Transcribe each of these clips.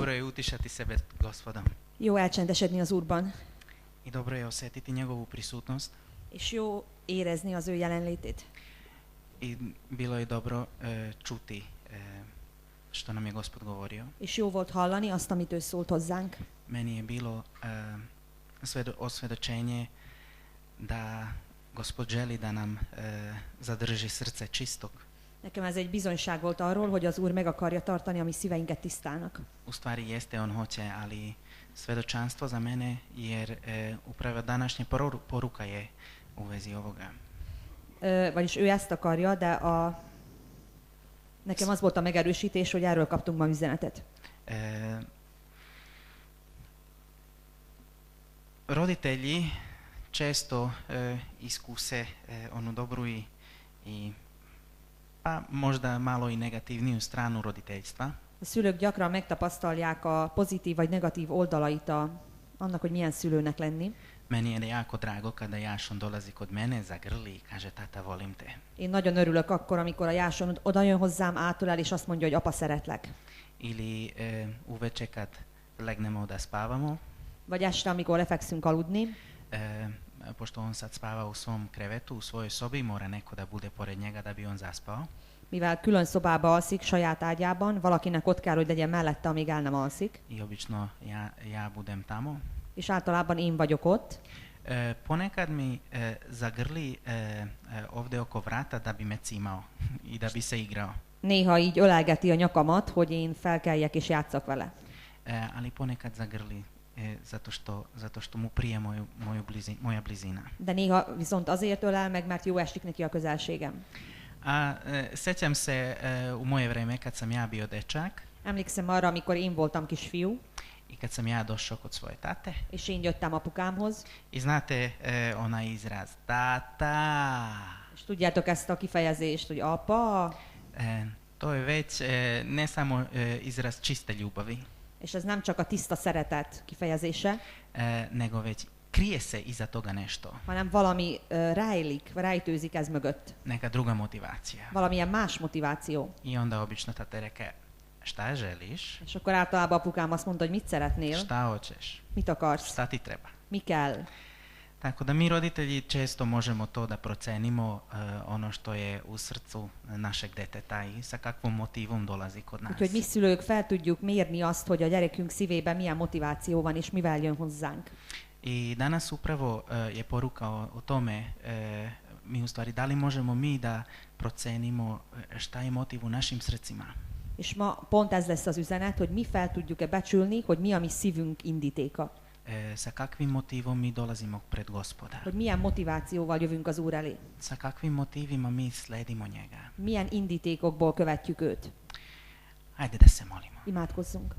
Dobro je utišati sebe Gospodom. Jó elcsendesedni az Úrban, I dobro je osjetiti njegovu prisutnost. és jó érezni az ő jelenlétét. I bilo je dobro čuti što nam je Gospod govorio. És jó volt hallani azt, amit ő szólt hozzánk. Meni je bilo osvjedočenje da Gospod želi da nam zadrži srce čistog. Nekem ez egy bizonyság volt arról, hogy az Úr meg akarja tartani a mi szíveinket tisztának. U stvari jeste on hoće, ali svjedočanstvo za mene jer upravo današnja poruka je u vezi ovoga. Vagyis ő ezt akarja, de nekem az volt a megerősítés, hogy erről kaptunk ma üzenetet. Roditelji često iskuse onu dobru i pa možda malo i negativniju stranu roditeljstva. A szülők gyakran megtapasztalják a pozitív vagy negatív oldalait annak, hogy milyen szülőnek lenni. Meni je jako drago kada Jašon dolazi kod mene, zagrli i kaže tata volim te. Én nagyon örülök akkor, amikor a Jáson oda jön hozzám, átölel, és azt mondja, hogy apa, szeretlek. Ili uveče kad legnemo da spavamo. Vagy este, amikor lefekszünk aludni. Pošto on sad spava u svom krevetu, u svojoj sobi, mora neko da bude pored njega da bi on zaspao. Mivel külön szobába alszik, saját ágyában, valakinek ott kell, hogy legyen mellette, amíg el nem alszik. I obično ja budem tamo. És általában én vagyok ott. Ponekad mi zagrli ovdje oko vrata da bi me cimao i da bi se igrao. Néha így ölelgeti a nyakamat, hogy én felkeljek és játszak vele. Ali ponekad zagrli zato što mu prije moja blizina. De néha viszont azért ölel meg, mert jó esik neki a közelségem. A sjećam se u moje vreme kad sam ja bio dečak. Emlékszem arra, amikor én voltam kisfiú. I kad sam ja došao kod svoje tate. És én jöttem apukámhoz. I znate onaj izraz tata. És tudjátok ezt a kifejezést, hogy apa? To je već ne samo izraz čiste ljubavi. És ez nem csak a tiszta szeretet kifejezése, nego već krije se iza toga nešto. Hanem valami rejtőzik ez mögött. Neka druga motivacija. Valamilyen más motiváció. I onda obično tate reke, šta želiš? És akkor általában apukám azt mondta, hogy mit szeretnél? Šta hoćeš? Mit akarsz? Šta ti treba? Mi kell? Tako da mi roditelji često možemo to da procenimo ono što je u srcu našeg deteta i sa kakvom motivom dolazi kod nas. Úgyhogy mi szülők fel tudjuk mérni azt, hogy a gyerekünk szívében milyen motiváció van és mivel jön hozzánk. I danas upravo je poruka o tome, mi u stvari da li možemo mi da procenimo šta je motiv u našim srcima. És ma pont ez lesz az üzenet, hogy mi fel tudjuk-e becsülni, hogy mi a mi szívünk indítéka. Sa kakvim motivom mi dolazimo pred Gospoda. Hogy milyen motivációval jövünk az Úr elé. Sa kakvim motivima mi sledimo njega. Milyen indítékokból követjük őt. Hajde da se molimo. Imádkozzunk.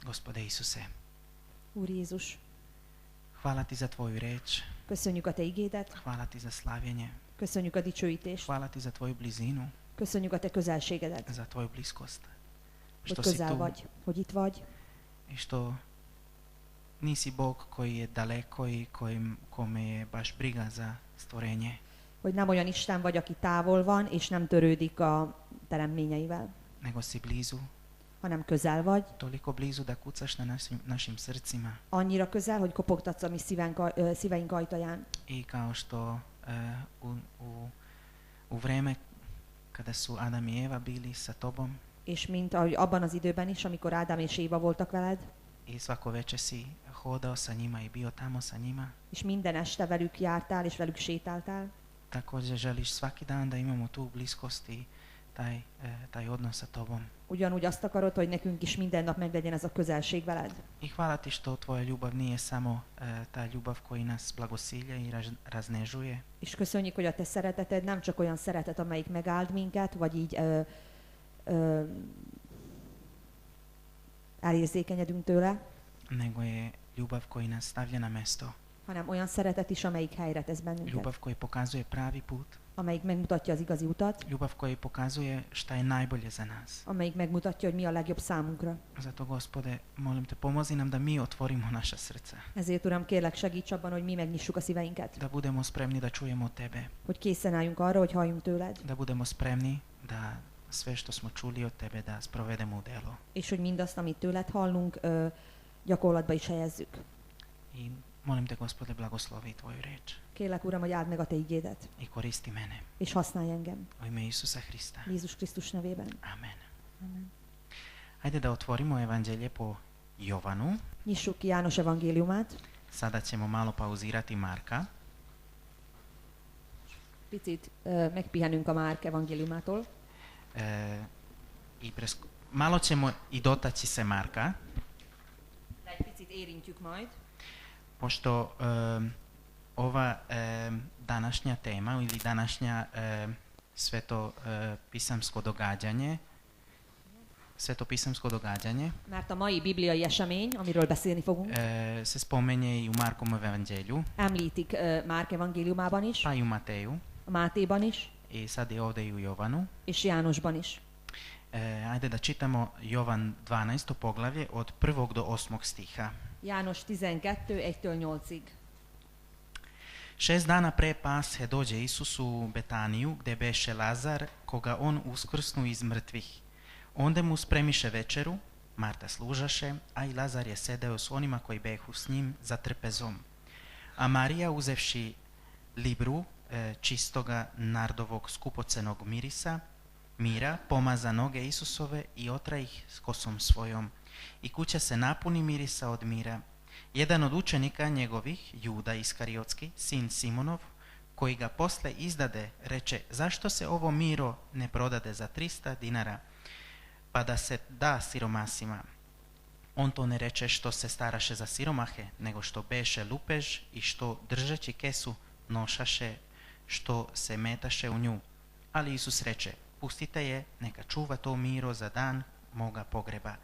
Gospode Isuse. Úr Jézus. Hvala ti za tvoju reč. Köszönjük a te igédet. Hvala ti za slavljenje. Köszönjük a dicsőítést. Hvala ti za tvoju blizinu. Köszönjük a te közelségedet. Za tvoju bliskost. Hogy közel vagy, hogy itt vagy. I što nisi Bog koji je daleko i kome je baš briga za stvorenje. Hogy nem olyan Isten vagy, aki távol van, és nem törődik a teremményeivel. Nego si blizu. Hanem közel vagy. Toliko blizu da kucaš na našim srcima. Annyira közel, hogy kopogtatsz a mi szíveink ajtaján. I kao što u vreme kada su Adam i Eva bili sa tobom. És mint ahogy abban az időben is, amikor Ádám és Éva voltak veled. I svako večer si hodao sa njima i bio tamo sa njima. És minden este velük jártál és velük sétáltál. Također želiš svaki dan da imamo tu bliskost i taj odnos sa tobom. Ugyanúgy azt akarod, hogy nekünk is minden nap meglegyen ez a közelség veled. I hvala ti što tvoja ljubav nije samo ta ljubav koji nas blagosilja i raznežuje. És köszönjük, hogy a te szereteted nem csak olyan szeretet, amelyik megáld minket, vagy így elérzékenyedünk tőle. Nego je ljubav koji nas stavlja na mesto. Hanem olyan szeretet is, amelyik helyre tesz bennünket. Ljubav koji pokazuje pravi put. Amelyik megmutatja az igazi utat. Ljubav koji pokazuje šta je najbolje za nas. Amelyik megmutatja, hogy mi a legjobb számunkra. Zato, Gospode, molim te, pomozi nam da mi otvorimo naša srca. Ezért, Uram, kérlek, segíts abban, hogy mi megnyissuk a szíveinket. Da budemo spremni da čujemo tebe. Hogy készen álljunk arra, hogy halljunk tőled. Da budemo spremni da sve što smo čuli od tebe da sprovedemo u delo. És hogy mindazt, amit tőled hallunk, gyakorlatba is helyezzük. I molim te, Gospode, blagoslovi tvoju reč Kérlek, Uram, hogy áld meg a te igédet, i koristi mene. és használj engem. U ime Isusa Hrista. Jézus Krisztus nevében. Amen. Amen. Hajde da otvorimo evanđelje po Jovanu. Nyissuk ki János evangéliumát. Sada ćemo malo pauzirati Marka. Picit megpihenünk a Márk evangéliumától. Malo ćemo i dotaći se Marka, De egy picit érintjük majd. pošto ova današnja tema ili današnja sveto pisamsko događanje Mert a mai bibliai esemény, amiről beszélni fogunk, se spomenje i u Markovom evanđelju, említik Márk evangéliumában is, pa i u Mateju a Mátéban is, i sad je ovdje i u Jovanu. és Jánosban is. Ajde da čitamo Jovan 12. poglavlje od 1. do 8. stiha. János 12, 1-től 8-ig. 6 dana pre Pashe dođe Isus u Betaniju, gde beše Lazar, koga on uskrsnu iz mrtvih. Onda mu spremiše večeru, Marta služaše, a i Lazar je sedeo s onima koji behu s njim za trpezom. A Marija, uzevši libru čistoga nardovog skupocenog mira, pomaza noge Isusove i otra ih s kosom svojom. I kuća se napuni mirisa od mira. Jedan od učenika njegovih, Juda Iskariotski, sin Simonov, koji ga posle izdade, reče: zašto se ovo miro ne prodade za 300 dinara, pa da se da siromasima? On to ne reče što se staraše za siromahe, nego što beše lupež i što držeći kesu nošaše, što se metaše u nju. Ali Isus reče: pustite je, neka čuva to miro za dan moga pogreba.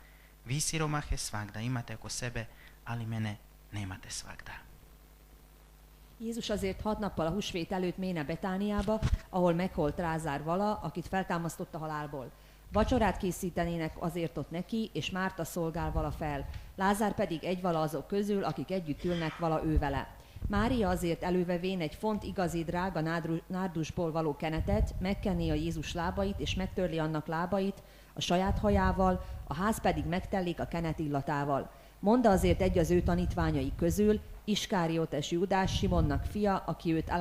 Vi siromahe svagda imate oko sebe, ali mene nemate svagda. Jézus azért 6 nappal a húsvét előtt méne Betániába, ahol megholt Lázár vala, akit feltámasztott a halálból. Vacsorát készítenének azért ott neki, és Márta szolgál vala fel. Lázár pedig egy vala azok közül, akik együtt ülnek vala ő vele. Mária azért elővevén egy font igazi drága nárdusból való kenetet, megkenné a Jézus lábait, és megtörli annak lábait a saját hajával, a ház pedig megtellik a kenet illatával. Mondta azért egy az ő tanítványai közül, Iskáriotes Júdás, Simonnak fia, aki őt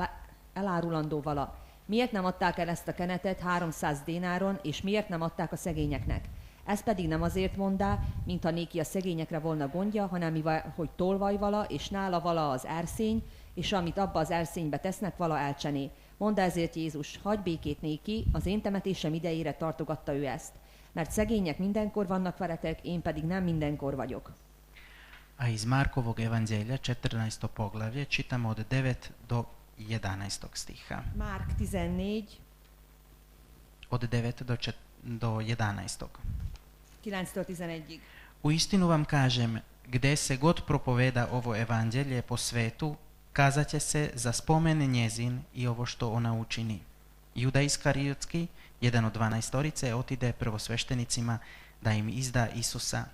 elárulandó vala. Miért nem adták el ezt a kenetet 300 dénáron, és miért nem adták a szegényeknek? Ez pedig nem azért mondá, mintha néki a szegényekre volna gondja, hanem mivel, hogy tolvaj vala, és nála vala az erszény, és amit abba az erszénybe tesznek, vala elcsené. Mondta ezért Jézus: hagyj békét néki, az én temetésem idejére tartogatta ő ezt. Mert szegények mindenkor vannak veletek, én pedig nem mindenkor vagyok. A iz Markovog evanđelja 14. poglavlje čitamo od 9 do 11. stiha. Márk 14. Od 9 do 11. 9-től 11-ig. U istinu vam kažem, gde se god propoveda ovo evanđelje po svetu, kazat će se za spomen njezin i ovo što ona učini. Juda Iskariotski, jedan od 12-torice, otide prvosveštenicima da im izda Isusa.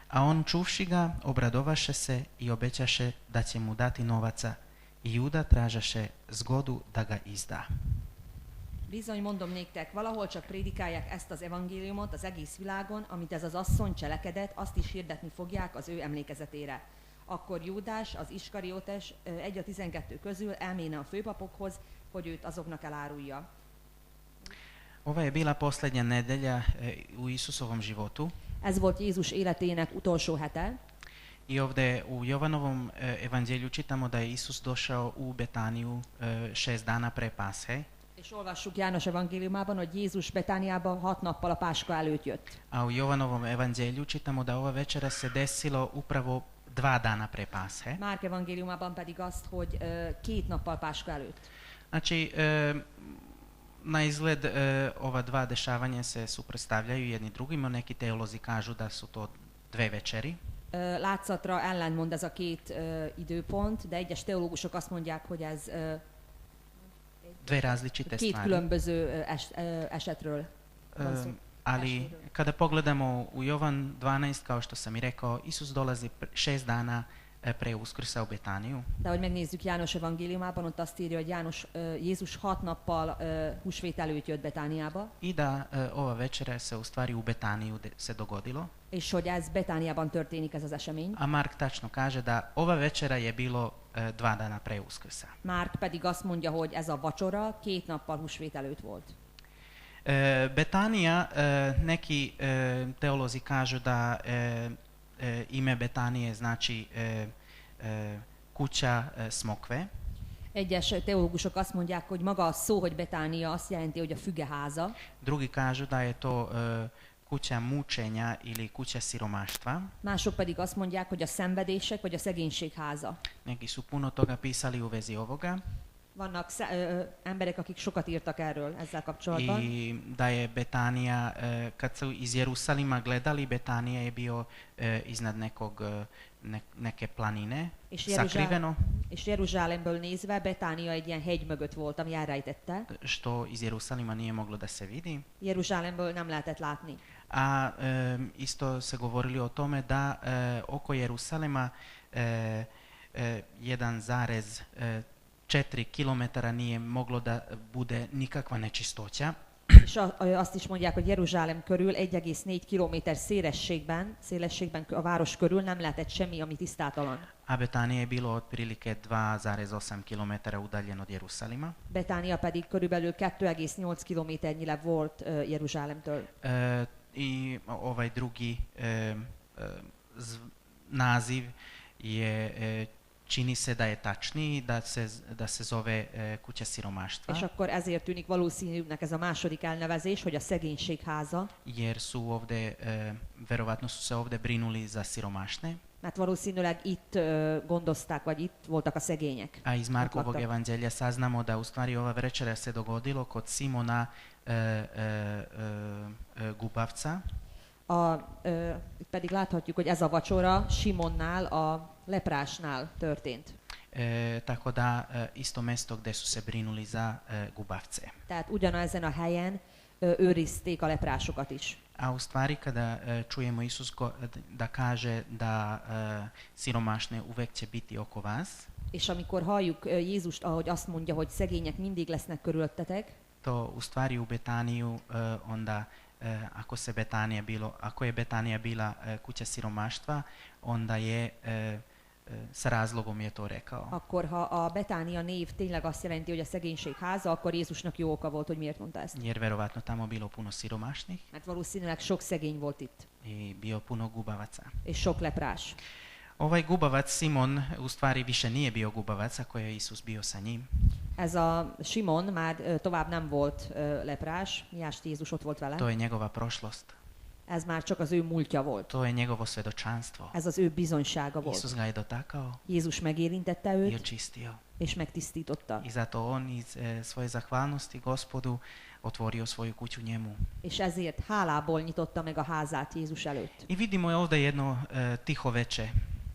A on, čuvši ga, obradovaše se i obećaše da će mu dati novaca. I Juda tražaše zgodu da ga izda. Bizony mondom néktek, valahol csak prédikálják ezt az evangéliumot az egész világon, amit ez az asszony cselekedett, azt is hirdetni fogják az ő emlékezetére. Akkor Júdás, az Iskariotes, egy a 12 közül elméne a főpapokhoz, hogy őt azoknak elárulja. Ova je bila posljednja nedelja u Isusovom životu. Ez volt Jézus életének utolsó hete. I ovdje u Jovanovom evanđelju čitamo da je Isus došao u Betaniju 6 dana pre Pashe. És olvassuk János evangéliumában, hogy Jézus Betániába 6 nappal a Páska előtt jött. A u Jovanovom evanđelju čitamo da ova večera se desilo upravo 2 dana pre Pashe. Márk evangéliumában pedig azt, hogy 2 nappal Páska előtt. Znači, na izgled ova dva dešavanja se suprotstavljaju jedni drugima. Neki teolozi kažu da su to 2 večeri. Látszatra ellenmond ez a 2 időpont, de egyes teológusok azt mondják, hogy ez 2 različite 2 stvari. különböző esetről van szó. Ali kada pogledamo u Jovan 12, kao što sam i rekao, Isus dolazi 6 dana pre Uskrsa u Betaniju. De hogy megnézzük János evangéliumában, ott azt írja, hogy Jézus 6 nappal húsvét előtt jött Betániába, I da ova večera se u stvari u Betaniju se dogodilo. és hogy ez Betániában történik ez az esemény. A Mark tačno kaže da ova večera je bilo 2 dana pre Uskrsa. Márk pedig azt mondja, hogy ez a vacsora 2 nappal húsvét előtt volt. Betanija, neki teolozi kažu da ime Betanije znači kuća smokve. Egyes teológusok azt mondják, hogy maga a szó, hogy Betánia, azt jelenti, hogy a fügeháza. Drugi kažu da je to kuća mučenja ili kuća siromaštva. Mások pedig azt mondják, hogy a szenvedések vagy a szegénység háza. Neki su puno toga pisali u vezi ovoga. Vannak emberek, akik sokat írtak erről ezzel kapcsolatban. I da je Betanija, kad su iz Jerusalima gledali, Betanija je bio iznad neke planine, sakriveno. És Jeruzsálemből nézve Betánia egy ilyen hegy mögött volt, ami elrejtette. Što iz Jerusalima nije moglo da se vidi. Jeruzsálemből nem lehetett látni. A isto se govorili o tome da oko Jerusalema 1,4 kilometara nije moglo da bude nikakva nečistoća. És azt is mondják, hogy Jeruzsálem körül 1,4 kilométer szélességben a város körül nem lehetett semmi, ami tisztátalan. A Betanija je bilo otprilike 2,8 kilometara udaljen od Jerusalima. Betánia pedig körülbelül 2,8 kilométernyire volt Jeruzsálemtől. I ovaj drugi naziv je čini se da je tačniji, da se zove kuća siromaštva. És akkor ezért tűnik valószínűnek ez a második elnevezés, hogy a szegénység háza. Jer su ovde, verovatno su se ovde brinuli za siromašne. Mert valószínűleg itt gondozták, vagy itt voltak a szegények. A iz Markovog evanđelja saznamo da u stvari ova večera se dogodilo kod Simona Gubavca. Itt pedig láthatjuk, hogy ez a vacsora Simonnál, a leprásnál történt. Tako da isto mesto gde su se brinuli za gubavce. Tehát ugyanezen a helyen őrizték a leprásokat is. A u stvari kada čujemo Isus da kaže da siromašne uvek će biti oko vas. És amikor halljuk Jézust, ahogy azt mondja, hogy szegények mindig lesznek körülöttetek, to u stvari u Betaniju onda ako je Betanija bila kuća siromaštva, onda je sa razlogom je to rekao. Akkor ha a Betánia név tényleg azt jelenti, hogy a szegénység háza, akkor Jézusnak jó oka volt, hogy miért mondta ezt. Jer verovatno tamo bilo puno siromašnih. Mert valószínűleg sok szegény volt itt. I bio puno gubavaca. És sok leprás. Ovaj gubavac Simon u stvari više nije bio gubavac ako je Isus bio sa njim. Ez a Simon már tovább nem volt leprás, miást Jézus ott volt vele. To je njegova prošlost. Ez már csak az ő múltja volt. To je njegovo svedočanstvo. Ez az ő bizonysága volt. Isus ga je dotakao. Jézus megérintette I őt, očistio. és megtisztította. I zato on iz svoje zahvalnosti Gospodu otvorio svoju kuću njemu. És ezért hálából nyitotta meg a házát Jézus előtt. I vidimo je ovdje jedno tiho veče.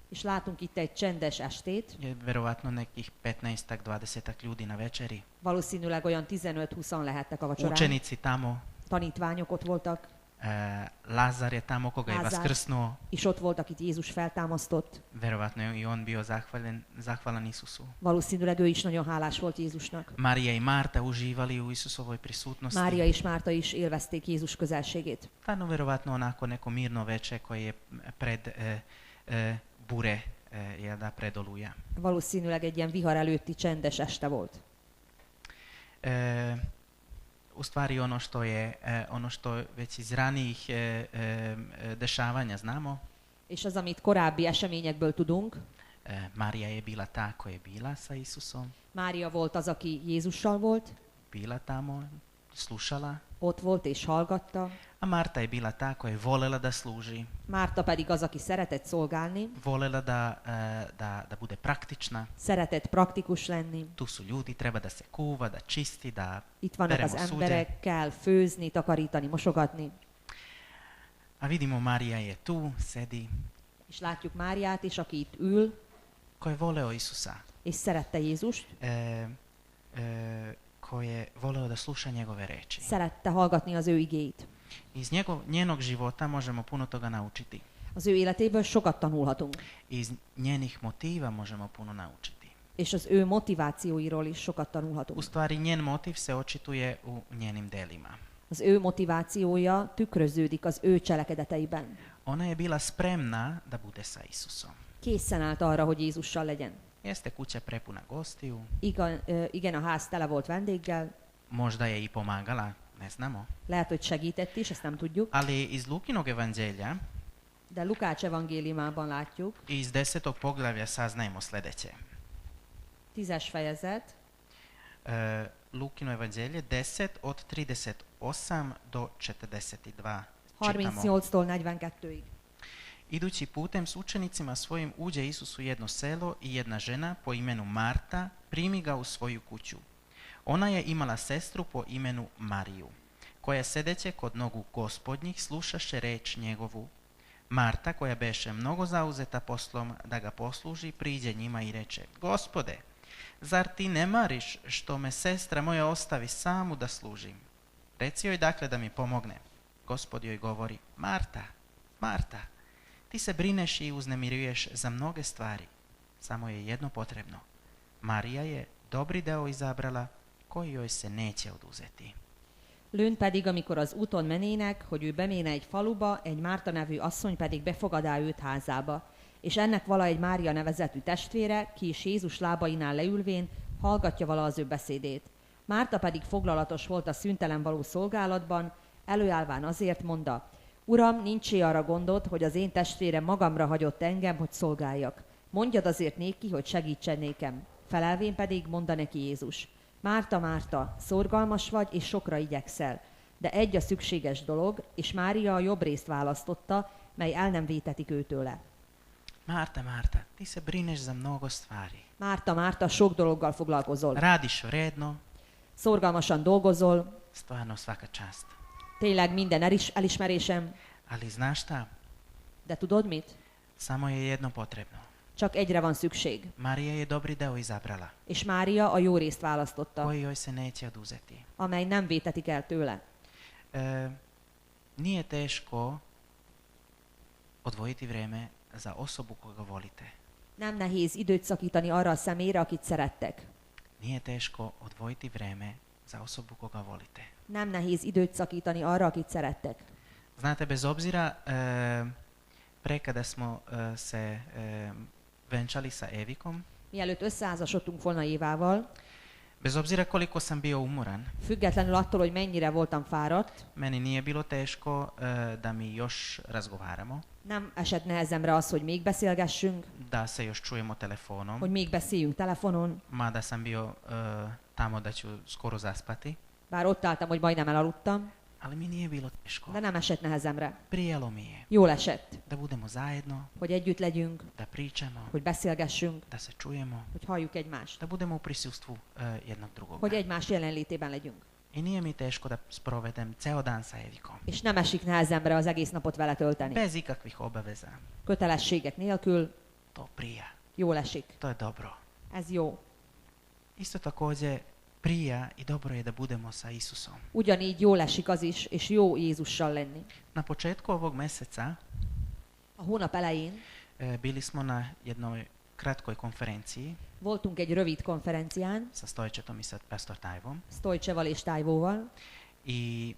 És látunk itt egy csendes estét. Je verovatno nekih 15-20 ljudi na večeri. Valószínűleg olyan 15-20 lehettek a vacsorán. Učenici tamo. Tanítványok ott voltak. Lazar je tamo koga je vaskrsnuo. És ott volt, akit Jézus feltámasztott. Verovatno i on bio zahvalan Isusu. Valószínűleg ő is nagyon hálás volt Jézusnak. Marija i Marta uživali u Isusovoj prisutnosti. Mária és Márta is élvezték Jézus közelségét. Stvarno verovatno onako neko mirno veče koje je pred bure, da pred Oluja. Valószínűleg egy ilyen vihar előtti csendes este volt. U stvari ono što već iz ranijih dešavanja znamo. És az, amit korábbi eseményekből tudunk. Marija je bila ta koja je bila sa Isusom. Mária volt az, aki Jézussal volt. Bila tamo, slušala. Ott volt és hallgatta. A Marta je bila ta koja je volela da služi. Márta pedig az, aki szeretett szolgálni. Volela da bude praktična. Szeretett praktikus lenni. Tu su ljudi, treba da se kuva, da čisti, da itt vannak az emberek, kell főzni, takarítani, mosogatni. A vidimo Marija je tu, sedi. És látjuk Máriát is, aki itt ül. Ko je voleo Isusa. És szerette Jézust. Ko je voleo da sluša njegove reči. Szerette hallgatni az ő igéit. Iz njenog života možemo puno toga naučiti. Az ő életéből sokat tanulhatunk, Iz njenih motiva možemo puno naučiti. és az ő motivációiról is sokat U tanulhatunk. stvari, njen motiv se očituje u njenim delima. Az ő motivációja tükröződik az ő cselekedeteiben. Ona je bila spremna da bude sa Isusom. Készen állt arra, hogy Jézussal legyen. Jeste kuća prepuna gostiju, Igen, a ház tele volt vendéggel, možda je i pomagala, ne znamo. lehet, hogy segített is, ezt nem tudjuk, Ali iz Lukinog evanđelja, de Lukács evangéliumában látjuk, iz 10. poglavlja saznajemo sledeće. 10. fejezet, Lukino evanđelje 10 od 38 do 42 čitamo. 38-tól 42-ig. Idući putem s učenicima svojim uđe Isus u jedno selo i jedna žena po imenu Marta primi ga u svoju kuću. Ona je imala sestru po imenu Mariju, koja sedeće kod nogu gospodnjih slušaše reč njegovu. Marta, koja beše mnogo zauzeta poslom da ga posluži, priđe njima i reče: Gospode, zar ti ne mariš što me sestra moja ostavi samu da služim? Reci joj dakle da mi pomogne. Gospod joj govori: Marta, Marta, ti se brineš i uznemiruješ za mnoge stvari. Samo je jedno potrebno. Marija je dobri deo izabrala, koji joj se neće oduzeti. Lőn pedig, amikor az úton menének, hogy ő beméne egy faluba, egy Márta nevű asszony pedig befogadá őt házába. És ennek vala egy Mária nevezetű testvére, ki is Jézus lábainál leülvén, hallgatja vala az ő beszédét. Márta pedig foglalatos volt a szüntelen való szolgálatban, előállván azért mondta: Uram, nincsé arra gondod, hogy az én testvérem magamra hagyott engem, hogy szolgáljak. Mondjad azért néki, hogy segítsen nékem. Felelvén pedig mondta neki Jézus: Márta, Márta, szorgalmas vagy, és sokra igyekszel. De egy a szükséges dolog, és Mária a jobb részt választotta, mely el nem vétetik őtőle. Marta, Marta, ti se brineš za mnogo stvari. Márta, Márta, sok dologgal foglalkozol. Radiš vredno, Szorgalmasan dolgozol, stvarno svaka čast. tényleg minden elismerésem, Ali znaš šta? de tudod mit? Samo je jedno potrebno. Csak egyre van szükség. Marija je dobri deo izabrala, És Mária a jó részt választotta, koji joj se neće oduzeti. amely nem vétetik el tőle. Nije teško odvojiti vreme za osobu koga volite. Nem nehéz időt szakítani arra a személyre, akit szerettek. Nije teško odvojiti vreme za osobu koga volite. Nem nehéz időt szakítani arra, akit szerettek. Znate, bez obzira pre kada smo se venčali sa Evikom, Mielőtt összeházasodtunk volna Évával, bez obzira koliko sam bio umoran, függetlenül attól, hogy mennyire voltam fáradt, meni nije bilo teško da mi još razgovaramo, nem esett nehezemre az, hogy még beszélgessünk, da se još čujemo telefonom, hogy még beszéljünk telefonon, mada sam bio tamo da ću skoro zaspati, bár ott álltam, hogy majdnem elaludtam, ali mi nije bilo teško. de nem esett nehezemre. Prijelo mi je Jól esett, da budemo zajedno, hogy együtt legyünk, da pričamo, hogy beszélgessünk, da se čujemo, hogy halljuk egymást, da budemo u prisustvu jednog drugoga. hogy egymás jelenlétében legyünk. I nije mi teško da sprovedem ceo dan sa Evikom. És nem esik nehezemre az egész napot vele tölteni. Bez ikakvih obaveza. Kötelességek nélkül To prija. jól esik. To je dobro. Ez jó. Isto također prija i dobro je da budemo sa Isusom. Ugyanígy jól esik az is, és jó Jézussal lenni. Na početku ovog meseca A hónap elején bili smo na jednoj kratkoj konferenciji voltunk egy rövid konferencián, sa Stojčetom i sa pastor Tajvom Stojcseval és Tájvóval, i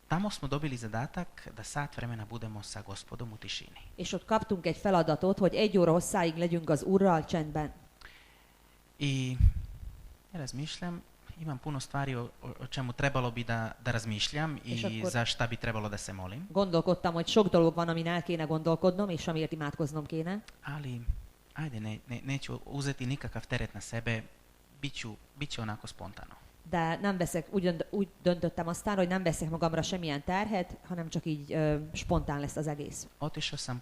tamo smo dobili zadatak da sat vremena budemo sa Gospodom u tišini. és ott kaptunk egy feladatot, hogy 1 óra hosszáig legyünk az Urral csendben. I ja razmišljam, imam puno stvari o čemu trebalo bi da razmišljam i za šta bi trebalo da se molim. Gondolkodtam, hogy sok dolog van, amin el kéne gondolkodnom, és amiért imádkoznom kéne. Ali, ajde, neću uzeti nikakav teret na sebe, bit će onako spontano. De nem veszek, úgy döntöttem aztán, hogy nem veszek magamra semmilyen terhet, hanem csak így spontán lesz az egész. Otišao sam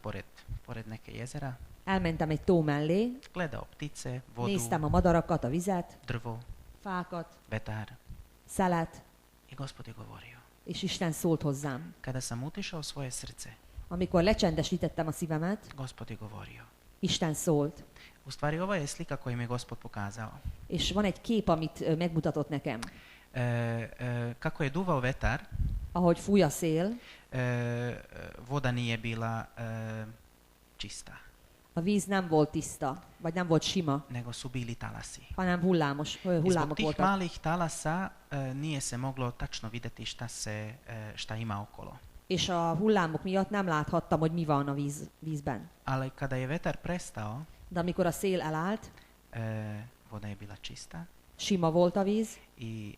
pored neke jezera, Elmentem egy tó mellé, gledao ptice, vodu, néztem a madarakat, a vizet, drvo, fákat, vetar szelet, i Gospod je govorio. és Isten szólt hozzám. Kada sam utišao svoje srce, Amikor lecsendesítettem a szívemet, Gospod je govorio. Isten szólt. U stvari, ova je slika koju mi je Gospod pokazao. És van egy kép, amit megmutatott nekem. Kako je duvao vetar, ahogy fúj a szél, voda nije bila čista, a víz nem volt tiszta, vagy nem volt sima, nego su bili talasi. hanem I zbog hullámok tih voltak. malih talasa nije se moglo tačno vidjeti šta ima okolo. És a hullámok miatt nem láthattam, hogy mi van a vízben. Ali kada je vetar prestao, De amikor a szél elállt, voda je bila čista sima volt a víz, i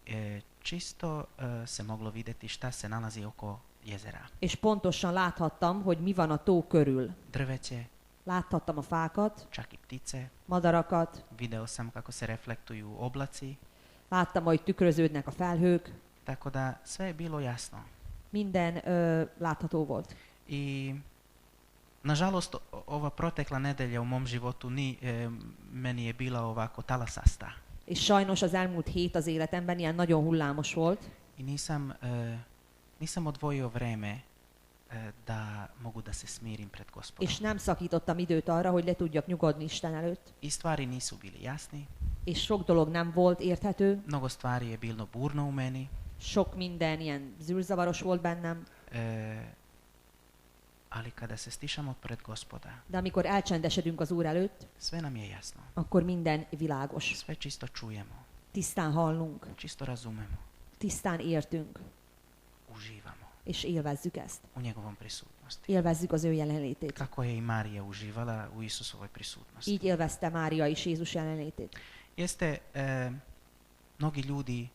čisto se moglo vidjeti šta se nalazi oko jezera. és pontosan láthattam, hogy mi van a tó körül. Drveće, Láthattam a fákat, čak i ptice. madarakat, Video sam kako se reflektuju oblaci, láttam, hogy tükröződnek a felhők, tako da sve je bilo jasno. minden látható volt. I nažalost ova protekla nedelja u mom životu meni je bila ovako talasasta. És sajnos az elmúlt hét az életemben ilyen nagyon hullámos volt, I nisam odvojio vreme da mogu da se smirim pred Gospodom. és nem szakítottam időt arra, hogy le tudjak nyugodni Isten előtt, I stvari nisu bili jasni, és sok dolog nem volt érthető, mnogo stvari je bilo burno u meni, sok minden ilyen zűrzavaros volt bennem, ali kada se stišamo pred Gospoda, de amikor elcsendesedünk az Úr előtt, sve nam je jasno. akkor minden világos. Sve čisto čujemo, Tisztán hallunk, čisto razumemo, tisztán értünk, uživamo és élvezzük ezt. u njegovom prisutnosti. Élvezzük az ő jelenlétét. Kako je i Marija uživala u Isusovoj prisutnosti. Így élvezte Mária is Jézus jelenlétét. Jeste, mnogi ljudi,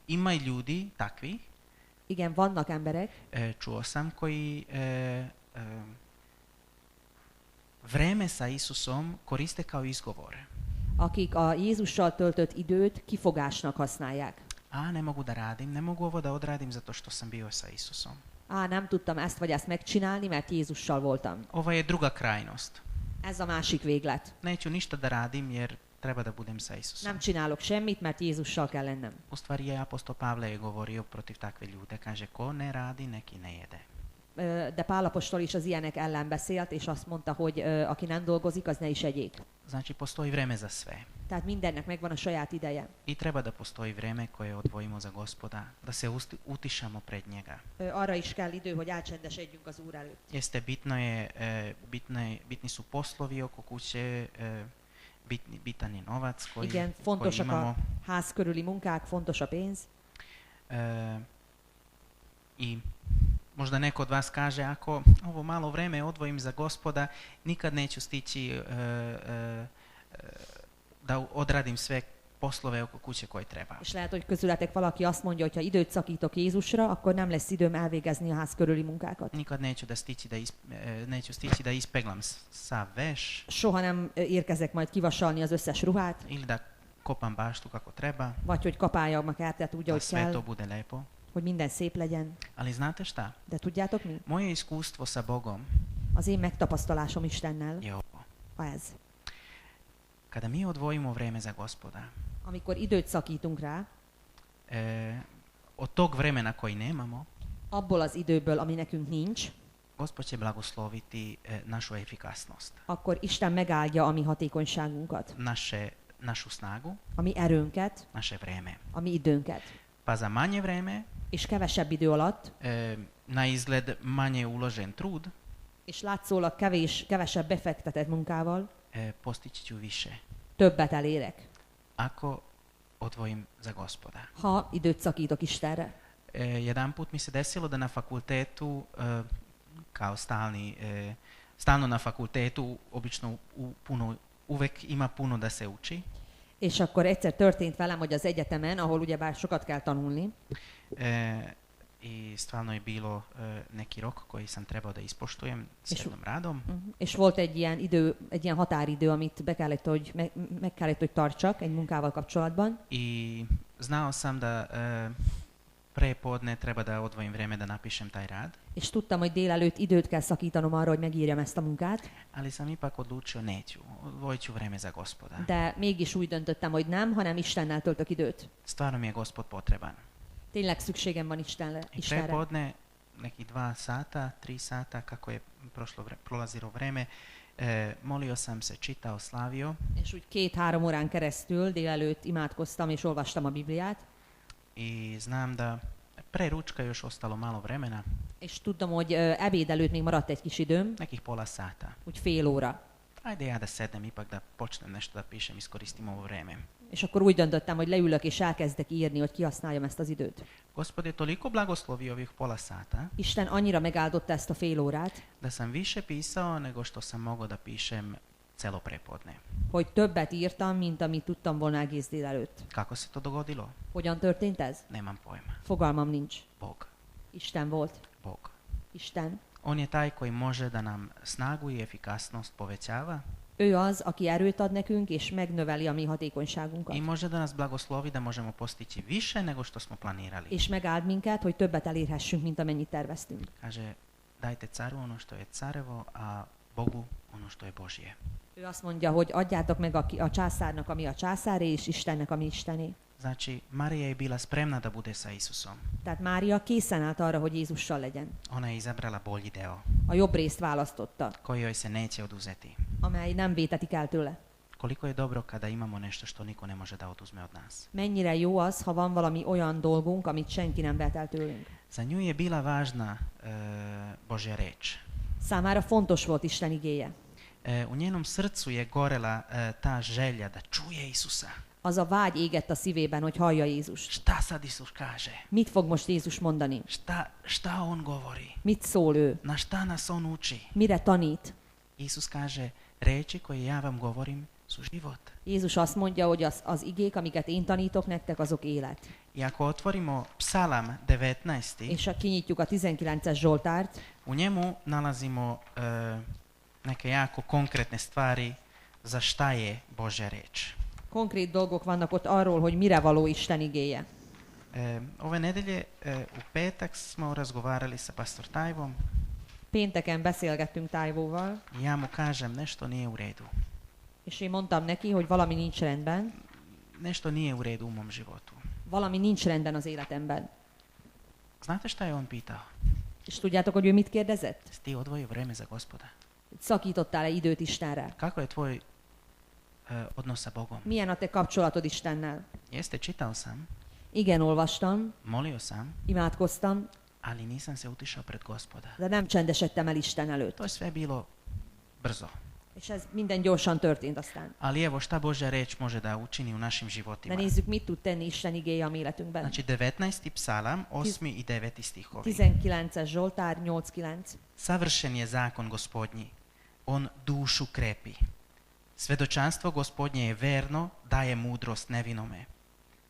ima i ljudi takvi, Igen, vannak emberek, čuo sam, koji vreme sa Isusom koriste kao izgovor. akik a Jézussal töltött időt kifogásnak használják. Ne mogu da radim, ne mogu ovo da odradim zato što sam bio sa Isusom. Nem tudtam ezt vagy ezt megcsinálni, mert Jézussal voltam. Ovo je druga krajnost. Ez a másik véglet. Neću ništa da radim jer treba da budem sa Isusom. Nem csinálok semmit, mert Jézussal kell lennem. U stvari je apostol Pavle je govorio protiv takve ljude. Kaže, ko ne radi, neki ne jede. De Pál apostol is az ilyenek ellen beszélt, és azt mondta, hogy aki nem dolgozik, az ne is egyék. Znači, postoji vreme za sve. Tehát mindennek megvan a saját ideje. I treba da postoji vreme koje odvojimo za Gospoda, da se utišamo pred njega. Arra is kell idő, hogy elcsendesedjünk az Úr előtt. Jeste, bitni su poslovi oko kuće, bitan je novac koji Igen, fontosak imamo. a ház körüli munkák, fontos a pénz. I možda neko od vas kaže, ako ovo malo vreme odvojim za Gospoda, nikad neću stići da odradim sve poslove oko kuće koje treba. És lehet, hogy közületek valaki azt mondja, hogy ha időt szakítok Jézusra, akkor nem lesz időm elvégezni a ház körüli munkákat. Nikad neću stići da ispeglam sav veš. Soha nem érkezek majd kivasalni az összes ruhát, Ili da kopam baštu kako treba. vagy hogy kapáljam a kártyát úgy, Da ahogy sve to kell, bude lepo. hogy minden szép legyen. Ali znate šta? De tudjátok mi? Moje iskustvo sa Bogom Az én megtapasztalásom Istennel je ovo. ez. Kada mi odvojimo vreme za Gospoda, Amikor időt szakítunk rá, od tog vremena koji nemamo, abból az időből, ami nekünk nincs, Gospod će blagosloviti našu efikasnost, akkor Isten megáldja a mi hatékonyságunkat, našu snagu, a mi erőnket, naše vreme. a mi időnket. Pa za manje vreme, És kevesebb idő alatt, na izgled manje uložen trud, és látszólag kevesebb befektetett munkával, postići ću više. többet elérek, Ako odvojim za Gospoda. ha időt szakítok Istenre. Jedanput mi se desilo da na fakultetu, kao stalno na fakultetu, obično uvek ima puno da se uči. És akkor egyszer történt velem, hogy az egyetemen, ahol ugyebár sokat kell tanulni, I stvarno je bilo neki rok koji sam trebao da ispoštujem s jednom radom. és volt egy ilyen határidő, amit meg kellett, hogy tartsak egy munkával kapcsolatban, I znao sam da pre podne treba da odvojim vreme da napišem taj rad, és tudtam, hogy délelőtt időt kell szakítanom arra, hogy megírjam ezt a munkát, ali sam ipak odlučio neću, odvojit ću vreme za Gospoda. de mégis úgy döntöttem, hogy nem, hanem Istennel töltök időt. Stvarno mi je Gospod potreban. Tényleg szükségem van I Istenre. prepodne, neki 2 sata, 3 sata, kako je prolazilo vreme, molio sam se, čitao, slavio. És úgy 2-3 órán keresztül délelőtt imádkoztam és olvastam a Bibliát, I znam da pre ručka još ostalo malo vremena, és tudtam, hogy ebéd előtt még maradt egy kis időm, nekih pola sata. úgy fél óra. Ajde ja da sednem ipak da počnem nešto da pišem, iskoristim ovo vreme. És akkor úgy döntöttem, hogy leülök és elkezdek írni, hogy kihasználjam ezt az időt. Gospod je toliko blagoslovio ovih pola sata Isten annyira megáldotta ezt a fél órát, da sam više pisao nego što sam mogao da pišem celo prepodne. hogy többet írtam, mint amit tudtam volna egész délelőtt. Kako se to dogodilo? Hogyan történt ez? Nemam pojma. Fogalmam nincs. Bog. Isten volt. Bog. Isten. On je taj koji može da nam snagu i efikasnost povećava Ő az, aki erőt ad nekünk, és megnöveli a mi hatékonyságunkat. i može da nas blagoslovi da možemo postići više nego što smo planirali. És megáld minket, hogy többet elérhessünk, mint amennyit terveztünk. Kaže, dajte caru ono što je carevo, a Bogu ono što je Božje. Ő azt mondja, hogy adjátok meg a császárnak, ami a császáré, és Istennek, ami Istené. Znači, Marija je bila spremna da bude sa Isusom. Tehát Mária készen állt arra, hogy Jézussal legyen. Ona je izabrala bolji deo, A jobb részt választotta, koji joj se neće oduzeti. amely nem vétetik el tőle. Koliko je dobro kada imamo nešto što niko ne može da oduzme od nas. Mennyire jó az, ha van valami olyan dolgunk, amit senki nem vet el tőlünk. Za nju je bila važna Božja reč. Számára fontos volt Isten igéje. U njenom srcu je gorela ta želja da čuje Isusa. Az a vágy égett a szívében, hogy hallja Jézust. Šta sad Isus kaže? Mit fog most Jézus mondani? Šta on govori? Mit szól ő? Na šta nas on uči? Mire tanít? Isus kaže, reči koje ja vam govorim su život. Jézus azt mondja, hogy az igék, amiket én tanítok nektek, azok élet. I ako otvorimo Psalam 19. És ha kinyitjuk a 19-es Zsoltárt, u njemu nalazimo neke jako konkretne stvari za šta je Božja reč. konkrét dolgok vannak ott arról, hogy mire való Isten igéje. Ove nedelje u petak smo razgovarali sa pastor Tajvom. Pénteken beszélgettünk Tájvóval, I ja mu kažem nešto nije u redu. és én mondtam neki, hogy valami nincs rendben, Nešto nije u redu u mom životu. valami nincs rendben az életemben. Znate šta je on pitao? És tudjátok, hogy ő mit kérdezett? Jesi ti odvojio vreme za Gospoda? Szakítottál-e időt Istenre? Kako je tvoj odnos sa Bogom? Milyen a te kapcsolatod Istennel? Jeste, čitao sam, Igen, olvastam, molio sam, imádkoztam, ali nisam se utišao pred Gospoda. de nem csendesedtem el Isten előtt. To je sve bilo brzo. És ez minden gyorsan történt aztán. Ali evo šta Božja reč može da učini u našim De životima. nézzük, mit tud tenni Isten igéje a mi életünkben. Znači 19. psalam, 8. i 9. stihovi. 19-es Zsoltár 8-9. Savršen je zakon Gospodnji, on dušu krepi. Svedočanstvo Gospodnje je verno, daje mudrost nevinome.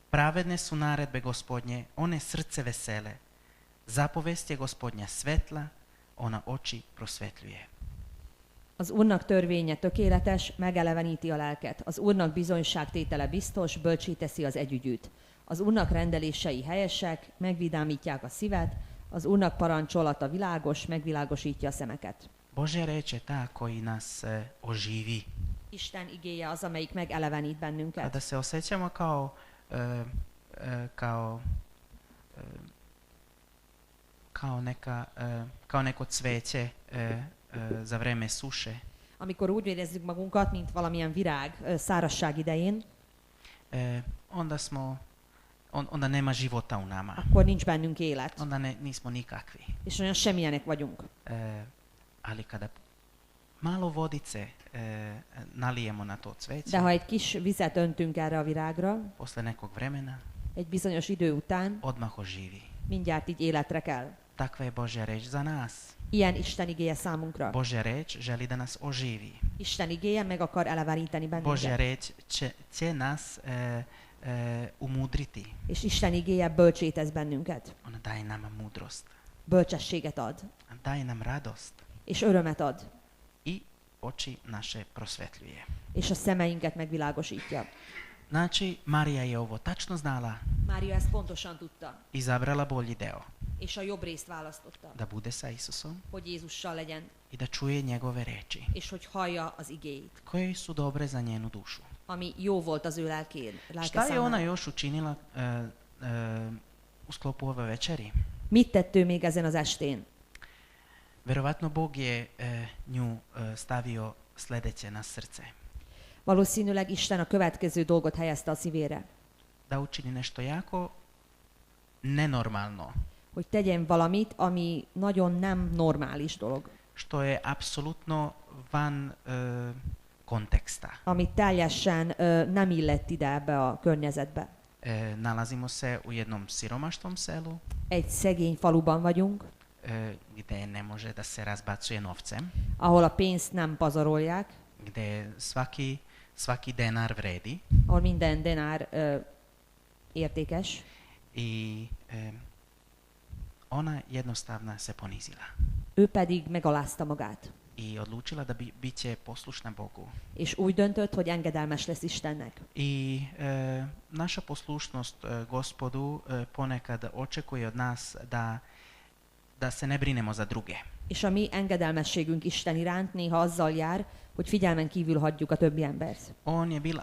Pravedne su naredbe Gospodnje, one srce vesele. Zapovest je Gospodnja svetla, ona oči prosvetljuje. Az Úrnak törvénye tökéletes, megeleveníti a lelket. Az Úrnak bizonyságtétele biztos, bölcsé teszi az együgyűt. Az Úrnak rendelései helyesek, megvidámítják a szívet. Az Úrnak parancsolata világos, megvilágosítja a szemeket. Božja reč je ta koji nas oživi. Isten igéje az, amelyik megelevenít bennünket. Kada se osjećamo kao neko cveće za vreme suše, Amikor úgy érezzük magunkat, mint valamilyen virág szárazság idején, onda nema života u nama. akkor nincs bennünk élet, Onda nismo nikakvi. és olyan semmilyenek vagyunk. Ali kada malo vodice nalijemo na to cveće, De ha egy kis vizet öntünk erre a virágra, posle nekog vremena egy bizonyos idő után odmah oživi. mindjárt így életre kell. Takva je Božja reč za nas. Ilyen Isten igéje számunkra. Božja reč želi da nas oživi. Isten igéje meg akar eleveníteni Božja bennünket. reč će nas umudriti. És Isten igéje bölcsé tesz bennünket. Ona daje nama mudrost. Bölcsességet ad. Daje nam radost. És örömet ad. I oči naše prosvetljuje. És a szemeinket megvilágosítja. Znači, Marija je ovo tačno znala. Mária ezt pontosan tudta. Izabrala bolji deo. És a jobb részt választotta. Da bude sa Isusom Hogy Jézussal legyen. i da čuje njegove reči. És hogy hallja az igéit. Koje su dobre za njenu dušu. Ami jó volt az ő lelke Šta je ona számára. još učinila u sklopu ove večeri? Mit tett ő még ezen az estén? Verovatno Bog je nju stavio sledeće na srce. Valószínűleg Isten a következő dolgot helyezte a szívére. Da učini nešto jako nenormalno. hogy tegyen valamit, ami nagyon nem normális dolog. što je apsolutno van konteksta. Ami teljesen nem illett ide ebbe a környezetbe. Nalazimo se u jednom siromašnom selu, Egy szegény faluban vagyunk, gdje ne može da se razbacuje novcem, ahol a pénzt nem pazarolják, gdje svaki denar vredi ahol minden denár értékes, i ona jednostavno se ponizila ő pedig megalázta magát. i odlučila da bit će poslušna Bogu. És úgy döntött, hogy engedelmes lesz Istennek. I naša poslušnost Gospodu ponekad očekuje od nas da se ne brinemo za druge. És a mi engedelmességünk Isten iránt néha azzal jár, hogy figyelmen kívül hagyjuk a többi embert.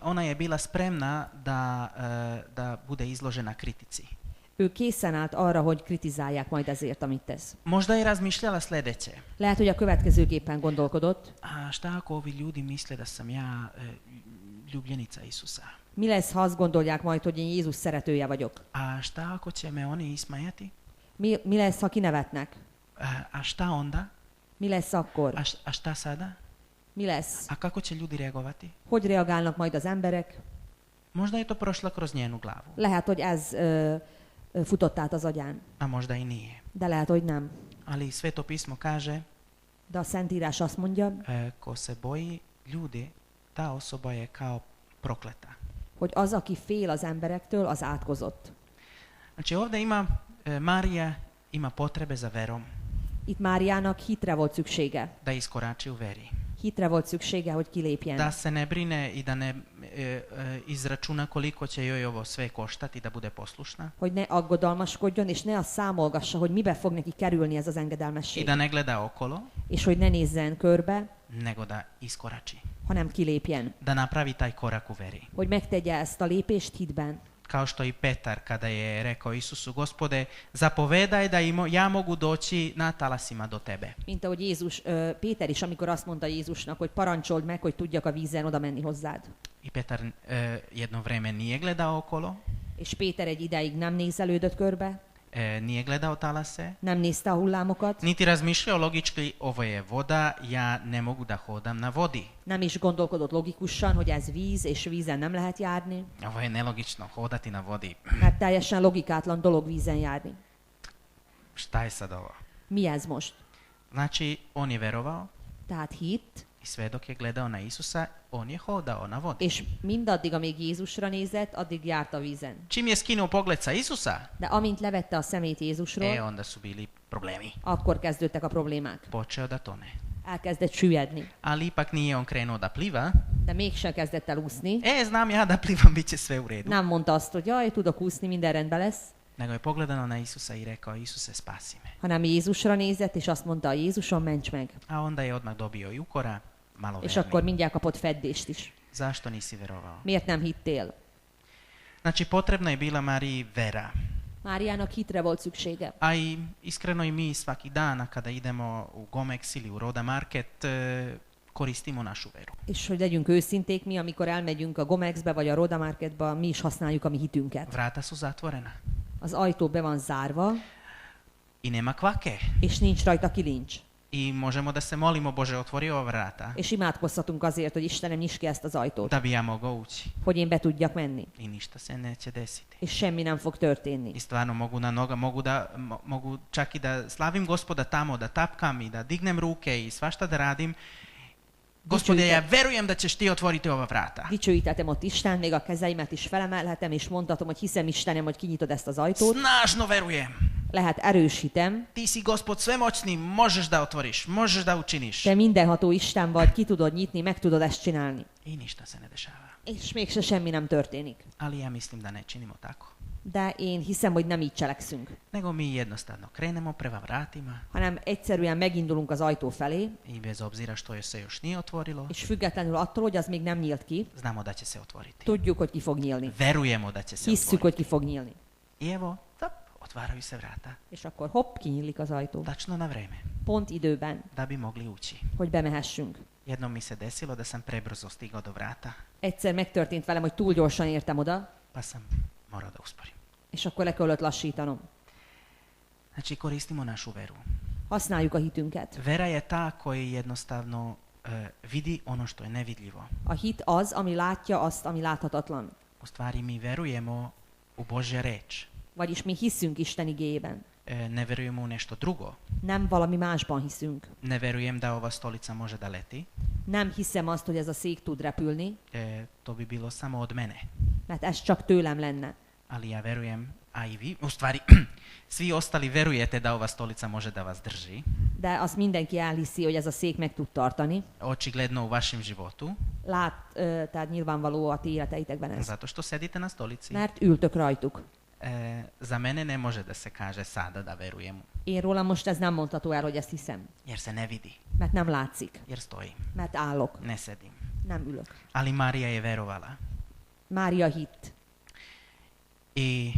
Ona je bila spremna da bude izložena kritici. Ő készen állt arra, hogy kritizálják majd ezért, amit tesz. Možda je razmišljala sljedeće. Lehet, hogy a következőképpen gondolkodott. A šta ako ovi ljudi misle da sam ja ljubljenica Isusa? Mi lesz, ha azt gondolják majd, hogy én Jézus szeretője vagyok? A šta ako će me oni ismajati? Mi lesz, ha kinevetnek? A šta onda? Mi lesz akkor? A šta sada? Mi lesz? A kako će ljudi reagovati? Hogy reagálnak majd az emberek? Možda je to prošlo kroz njenu glavu, Lehet, hogy ez futott át az agyán, a možda i nije. de lehet, hogy nem. Ali Sveto pismo kaže, De a Szentírás azt mondja, ko se boji ljudi, ta osoba je kao prokleta. hogy az, aki fél az emberektől, az átkozott. Znači ovdje Marija ima potrebe za verom, Itt Máriának hitre volt szüksége. da iskorači u veri. Hitre volt szüksége, hogy kilépjen. Da se ne brine i da ne izračuna koliko će joj ovo sve koštati da bude poslušna. Hogy ne aggodalmaskodjon, és ne azt számolgassa, hogy mibe fog neki kerülni ez az I engedelmesség. da ne gleda okolo, És hogy ne nézzen körbe, nego da iskorači. hanem kilépjen. Da napravi taj korak u veri. Hogy megtegye ezt a lépést hitben. Kao što i Petar kada je rekao Isusu, Gospode, zapovedaj da ja mogu doći na talasima do tebe. Mint ahogy Péter is, amikor azt mondta Jézusnak, hogy parancsold meg, hogy tudjak a vízen oda menni hozzád. I Petar jedno vreme nije gledao okolo, És Péter egy ideig nem nézelődött körbe, nije gledao talase, nem nézte a hullámokat, niti razmišljao logički, ovo je voda, ja ne mogu da hodam na vodi. nem is gondolkodott logikusan, hogy ez víz, és vízen nem lehet járni, Ovo je nelogično, hodati na vodi. mert teljesen logikátlan dolog vízen járni. Šta je sad ovo? Mi ez most? Znači, on je verovao Tehát hit, i sve dok je gledao na Isusa, on je hodao na vodi. és mindaddig, amíg Jézusra nézett, addig járt a vízen. Čim je skinuo pogled sa Isusa, De amint levette a szemét Jézusról, onda su bili problemi. akkor kezdődtek a problémák. Počeo da tone. Elkezdett süllyedni, Ali ipak nije on krenuo da pliva. de mégsem kezdett el úszni. Znam ja da plivam, bit će sve u redu. Nem mondta azt, hogy jaj, tudok úszni, minden rendben lesz, Nego je pogledano na Isusa i rekao, Isuse, spasi me. hanem Jézusra nézett, és azt mondta, Jézusom, ments meg. A onda je odmah dobio i ukora, malo És verni. akkor mindjárt kapott feddést is. Zašto nisi verovao? Miért nem hittél? Znači, potrebna je bila Mariji vera. Máriának hitre volt szüksége. A i iskreno i mi svaki dana kada idemo u Gomex ili u Roda Market koristimo našu veru. És hogy legyünk őszinték, mi, amikor elmegyünk a Gomexbe vagy a Roda Marketba, mi is használjuk a mi hitünket. Vrata su zatvorena Az ajtó be van zárva, i nema kvake. és nincs rajta kilincs. I možemo da se molimo, Bože, otvori ova vrata És imádkozhatunk azért, hogy Istenem, nyisd ki ezt az ajtót, da bi ja mogao ući. hogy én be tudjak menni. I ništa se neće desiti. És semmi nem fog történni. I stvarno mogu na noga, mogu čak i da slavim Gospoda tamo, da tapkam i da dignem ruke i svašta da radim. Gospode, ja verujem da ćeš ti otvoriti ova vrata. Dicsőítetem ott Isten, még a kezeimet is felemelhetem, és mondhatom, hogy hiszem Istenem, hogy kinyitod ezt az ajtót. Snažno verujem. Lehet erős hitem, Ti si Gospod svemoćni, možeš da otvoriš, možeš da učiniš. te mindenható Isten vagy, ki tudod nyitni, meg tudod ezt csinálni. I ništa se ne dešava. És mégse semmi nem történik. Ali ja mislim da ne činimo tako. De én hiszem, hogy nem így cselekszünk, Nego mi jednostavno krenemo prema vratima hanem egyszerűen megindulunk az ajtó felé, i bez obzira što je se još nije otvorilo, és függetlenül attól, hogy az még nem nyílt ki, znamo da će se otvoriti. tudjuk, hogy ki fog nyílni. Verujemo da će se Hisszük, hogy otvoriti. ki fog nyílni. I evo, tap, otvaraju se vrata. És akkor hopp, kinyílik az ajtó. Tačno na vreme, Pont időben, da bi mogli ući. hogy bemehessünk. Jednom mi se desilo da sam prebrzo stigao do vrata, Egyszer megtörtént velem, hogy túl gyorsan értem oda, pa sam morao da usporim. és akkor le kellett lassítanom. Znači koristimo našu veru. Használjuk a hitünket. Vera je ta koji jednostavno vidi ono što je nevidljivo. A hit az, ami látja azt, ami láthatatlan. U stvari mi verujemo u Božja reč. Vagyis mi hiszünk Isten igéjében. Ne verujemo u nešto drugo. Nem valami másban hiszünk. Ne verujem da ova stolica može da leti. Nem hiszem azt, hogy ez a szék tud repülni, To bi bilo samo od mene. mert ez csak tőlem lenne. Ali ja verujem, a i vi, u stvari, svi ostali verujete da ova stolica može da vas drži. De azt mindenki elhiszi, hogy ez a szék meg tud tartani. Očigledno u vašem životu, Tehát nyilvánvaló a ti életeitekben ez. zato što sedite na stolici. Mert ültök rajtuk. Za mene ne može da se kaže sada da verujem, Én rólam most ez nem mondható el, hogy ezt hiszem. jer se ne vidi, Mert nem látszik. jer stoji, Mert állok. ne sedim. Nem ülök. Ali Marija je verovala Mária hitt, i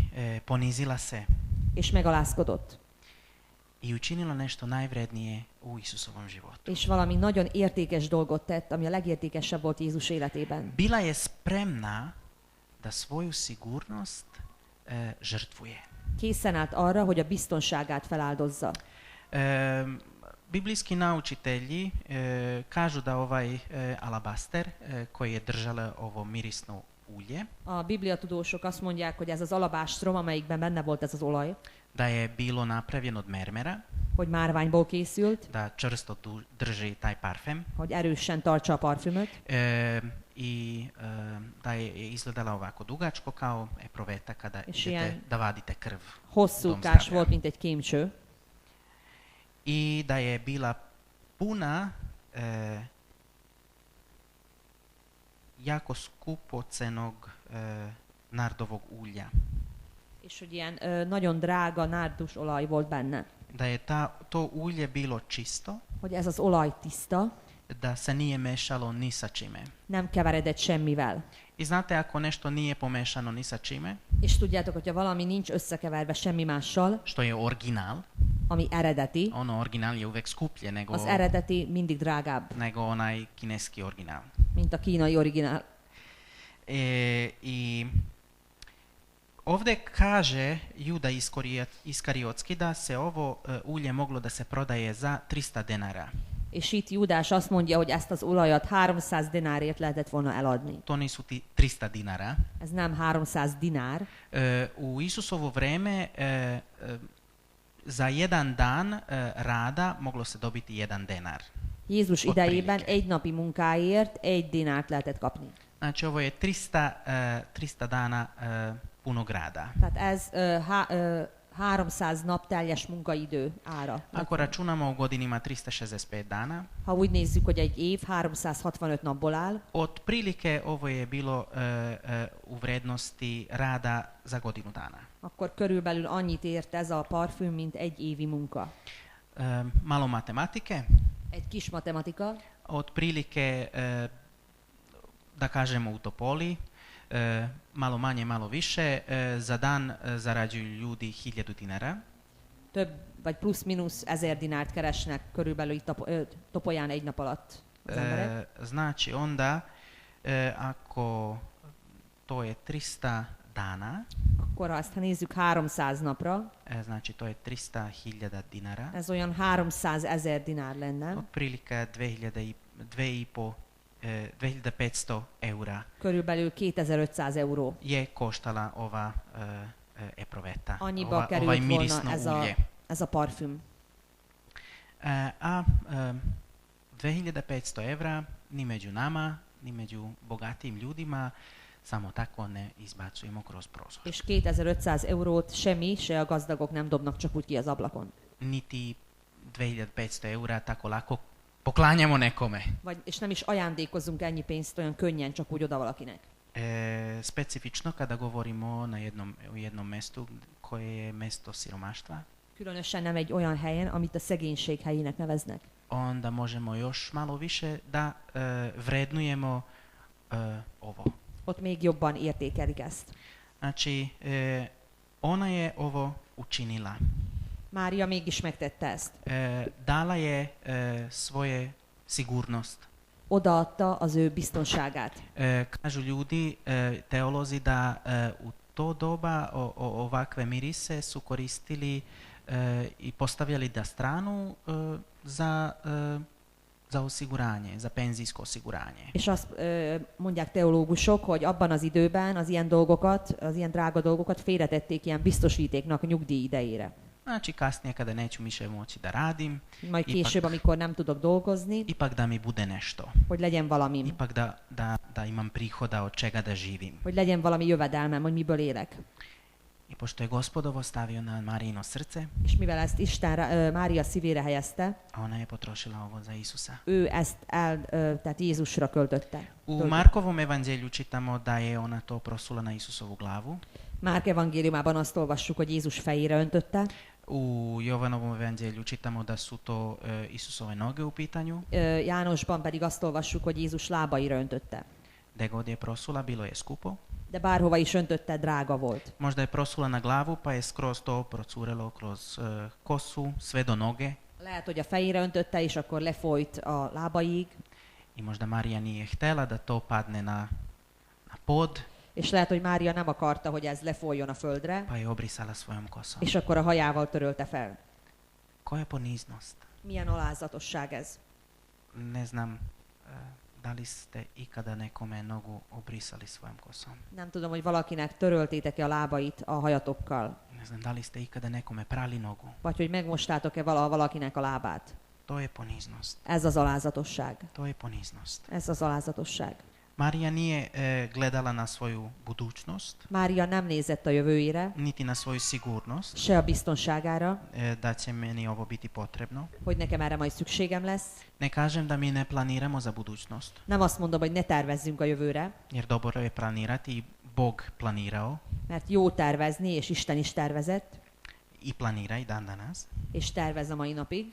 ponizila se és megalázkodott. i učinila nešto najvrednije u Isusovom životu. És valami nagyon értékes dolgot tett, ami a legértékesebb volt Jézus életében. Bila je spremna da svoju sigurnost žrtvuje. Készen állt arra, hogy a biztonságát feláldozza. Biblijski naučitelji kažu da ovaj alabaster koji je držala ovo mirisno ulje, A bibliatudósok azt mondják, hogy ez az alabástrom, amelyikben benne volt ez az olaj, da je bilo napravljeno od mermera, hogy márványból készült, da čvrsto drži taj parfem hogy erősen tartsa a parfümöt, i da je izgledala ovako dugačko kao eproveta kada És idete ilyen da vadite krv. hosszúkás volt, mint egy kémcső, I da je bila puna jako skupocenog nardovog ulja. és hogy ilyen nagyon drága nárdus olaj volt benne. Da je to ulje bilo čisto, Hogy ez az olaj tiszta, da se nije mešalo ni sa čime. nem keveredett semmivel. I znate, ako nešto nije pomešano ni sa čime, És tudjátok, hogyha valami nincs összekeverve semmi mással, što je original, ami eredeti, ono original je uvek skuplje az eredeti mindig drágább, nego onaj kineski original. mint a kínai originál. I ovdje kaže Juda Iskariotski da se ovo ulje moglo da se prodaje za 300 denara. És itt Júdás azt mondja, hogy ezt az olajat 300 dinárért lehetett volna eladni. To nisu 300 dinara. Ez nem 300 dinár. U Isusovo vreme za jedan dan rada moglo se dobiti 1 denar. Jézus idejében egy napi munkáért 1 dinárt lehetett kapni. Znači ovo je 300 dana punog rada. Tehát ez 300 nap teljes munkaidő ára. Ako računamo u godini ima 365 dana, Ha úgy nézzük, hogy egy év 365 napból áll, otprilike ovo je bilo u vrednosti rada za godinu dana. akkor körülbelül annyit ért ez a parfüm, mint egy évi munka. Malo matematike, Egy kis matematika, otprilike da kažemo u Topoli, malo manje, malo više, za dan zarađuju ljudi 1000 dinara. több vagy plusz-minusz 1000 dinárt keresnek körülbelül itt Topolyán egy nap alatt az emberek. Znači onda, ako to je 300 dana, Akkor ha ezt nézzük 300 napra, znači to je 300.000 dinara, ez olyan 300 000 dinár lenne, otprilike 2500 eura körülbelül 2500 euró. je koštala ova eproveta, Annyiba ovaj került volna mirisno ulje. ez a parfüm. A 2500 evra ni među nama, ni među bogatijim ljudima samo tako ne izbacujemo kroz prozor. És 2500 eurót se mi, se a gazdagok nem dobnak csak úgy ki az ablakon. Niti 2500 eura tako lako poklanjamo nekome. És nem is ajándékozunk ennyi pénzt olyan könnyen csak úgy oda valakinek. Specifično kada govorimo u jednom mestu koje je mesto siromaštva, Különösen nem egy olyan helyen, amit a szegénység helyének neveznek. onda možemo još malo više da vrednujemo ovo. Ott még jobban értékelik ezt. Znači, ona je ovo učinila. Mária mégis megtette ezt. Dala je svoje sigurnost. Odaadta az ő biztonságát. Kažu ljudi, teolozi, da u to doba ovakve mirise su koristili i postavljali da stranu za osiguranje, za penzijsko osiguranje. És azt mondják teológusok, hogy abban az időben az ilyen dolgokat, az ilyen drága dolgokat félretették ilyen biztosítéknak a nyugdíj idejére. Znači kasnije kada neću više moći da radim, Majd később, amikor nem tudok dolgozni, ipak da mi bude nešto. hogy legyen valami, Ipak da imam prihoda od čega da živim. hogy legyen valami jövedelmem, hogy miből élek. I pošto je Gospod ovo stavio na Marijino srce, És mivel ezt Isten Mária szívére helyezte, ona je potrošila ovo za Isusa. ő ezt tehát Jézusra költötte. U Markovom evanđelju čitamo da je ona to prosula na Isusovu glavu. Márk evangéliumában azt olvassuk, hogy Jézus fejére öntötte. U Jovanovom evanđelju čitamo da su to Isusove noge u pitanju. Jánosban pedig azt olvassuk, hogy Jézus lábaira öntötte. Gde god je prosula, bilo je skupo. De bárhova is öntötte, drága volt. Možda je prosula na glavu, pa je skroz to procurelo kroz kosu, sve do noge. Lehet, hogy a fejére öntötte, és akkor lefolyt a lábaig, I možda Marija nije htela da to padne na pod, és lehet, hogy Mária nem akarta, hogy ez lefolyjon a földre, pa je obrisala svojom kosom. és akkor a hajával törölte fel. Koja poniznost? Milyen alázatosság ez? Ne znam da li ste ikada nekome nogu obrisali svojom kosom. Nem tudom, hogy valakinek töröltétek-e a lábait a hajatokkal, Ne znam da li ste ikada nekome prali nogu. vagy hogy megmostátok-e valakinek a lábát. To je poniznost. Ez az alázatosság. To je poniznost. Ez az alázatosság. Marija nije gledala na svoju budućnost, Mária nem nézett a jövőjére, niti na svoju sigurnost, se a biztonságára, da će meni ovo biti potrebno. hogy nekem erre majd szükségem lesz. Ne kažem da mi ne planiramo za budućnost, Nem azt mondom, hogy ne tervezzünk a jövőre, jer dobro je planirati i Bog planirao mert jó tervezni, és Isten is tervezett, i planira i dan danas. és tervez a mai napig,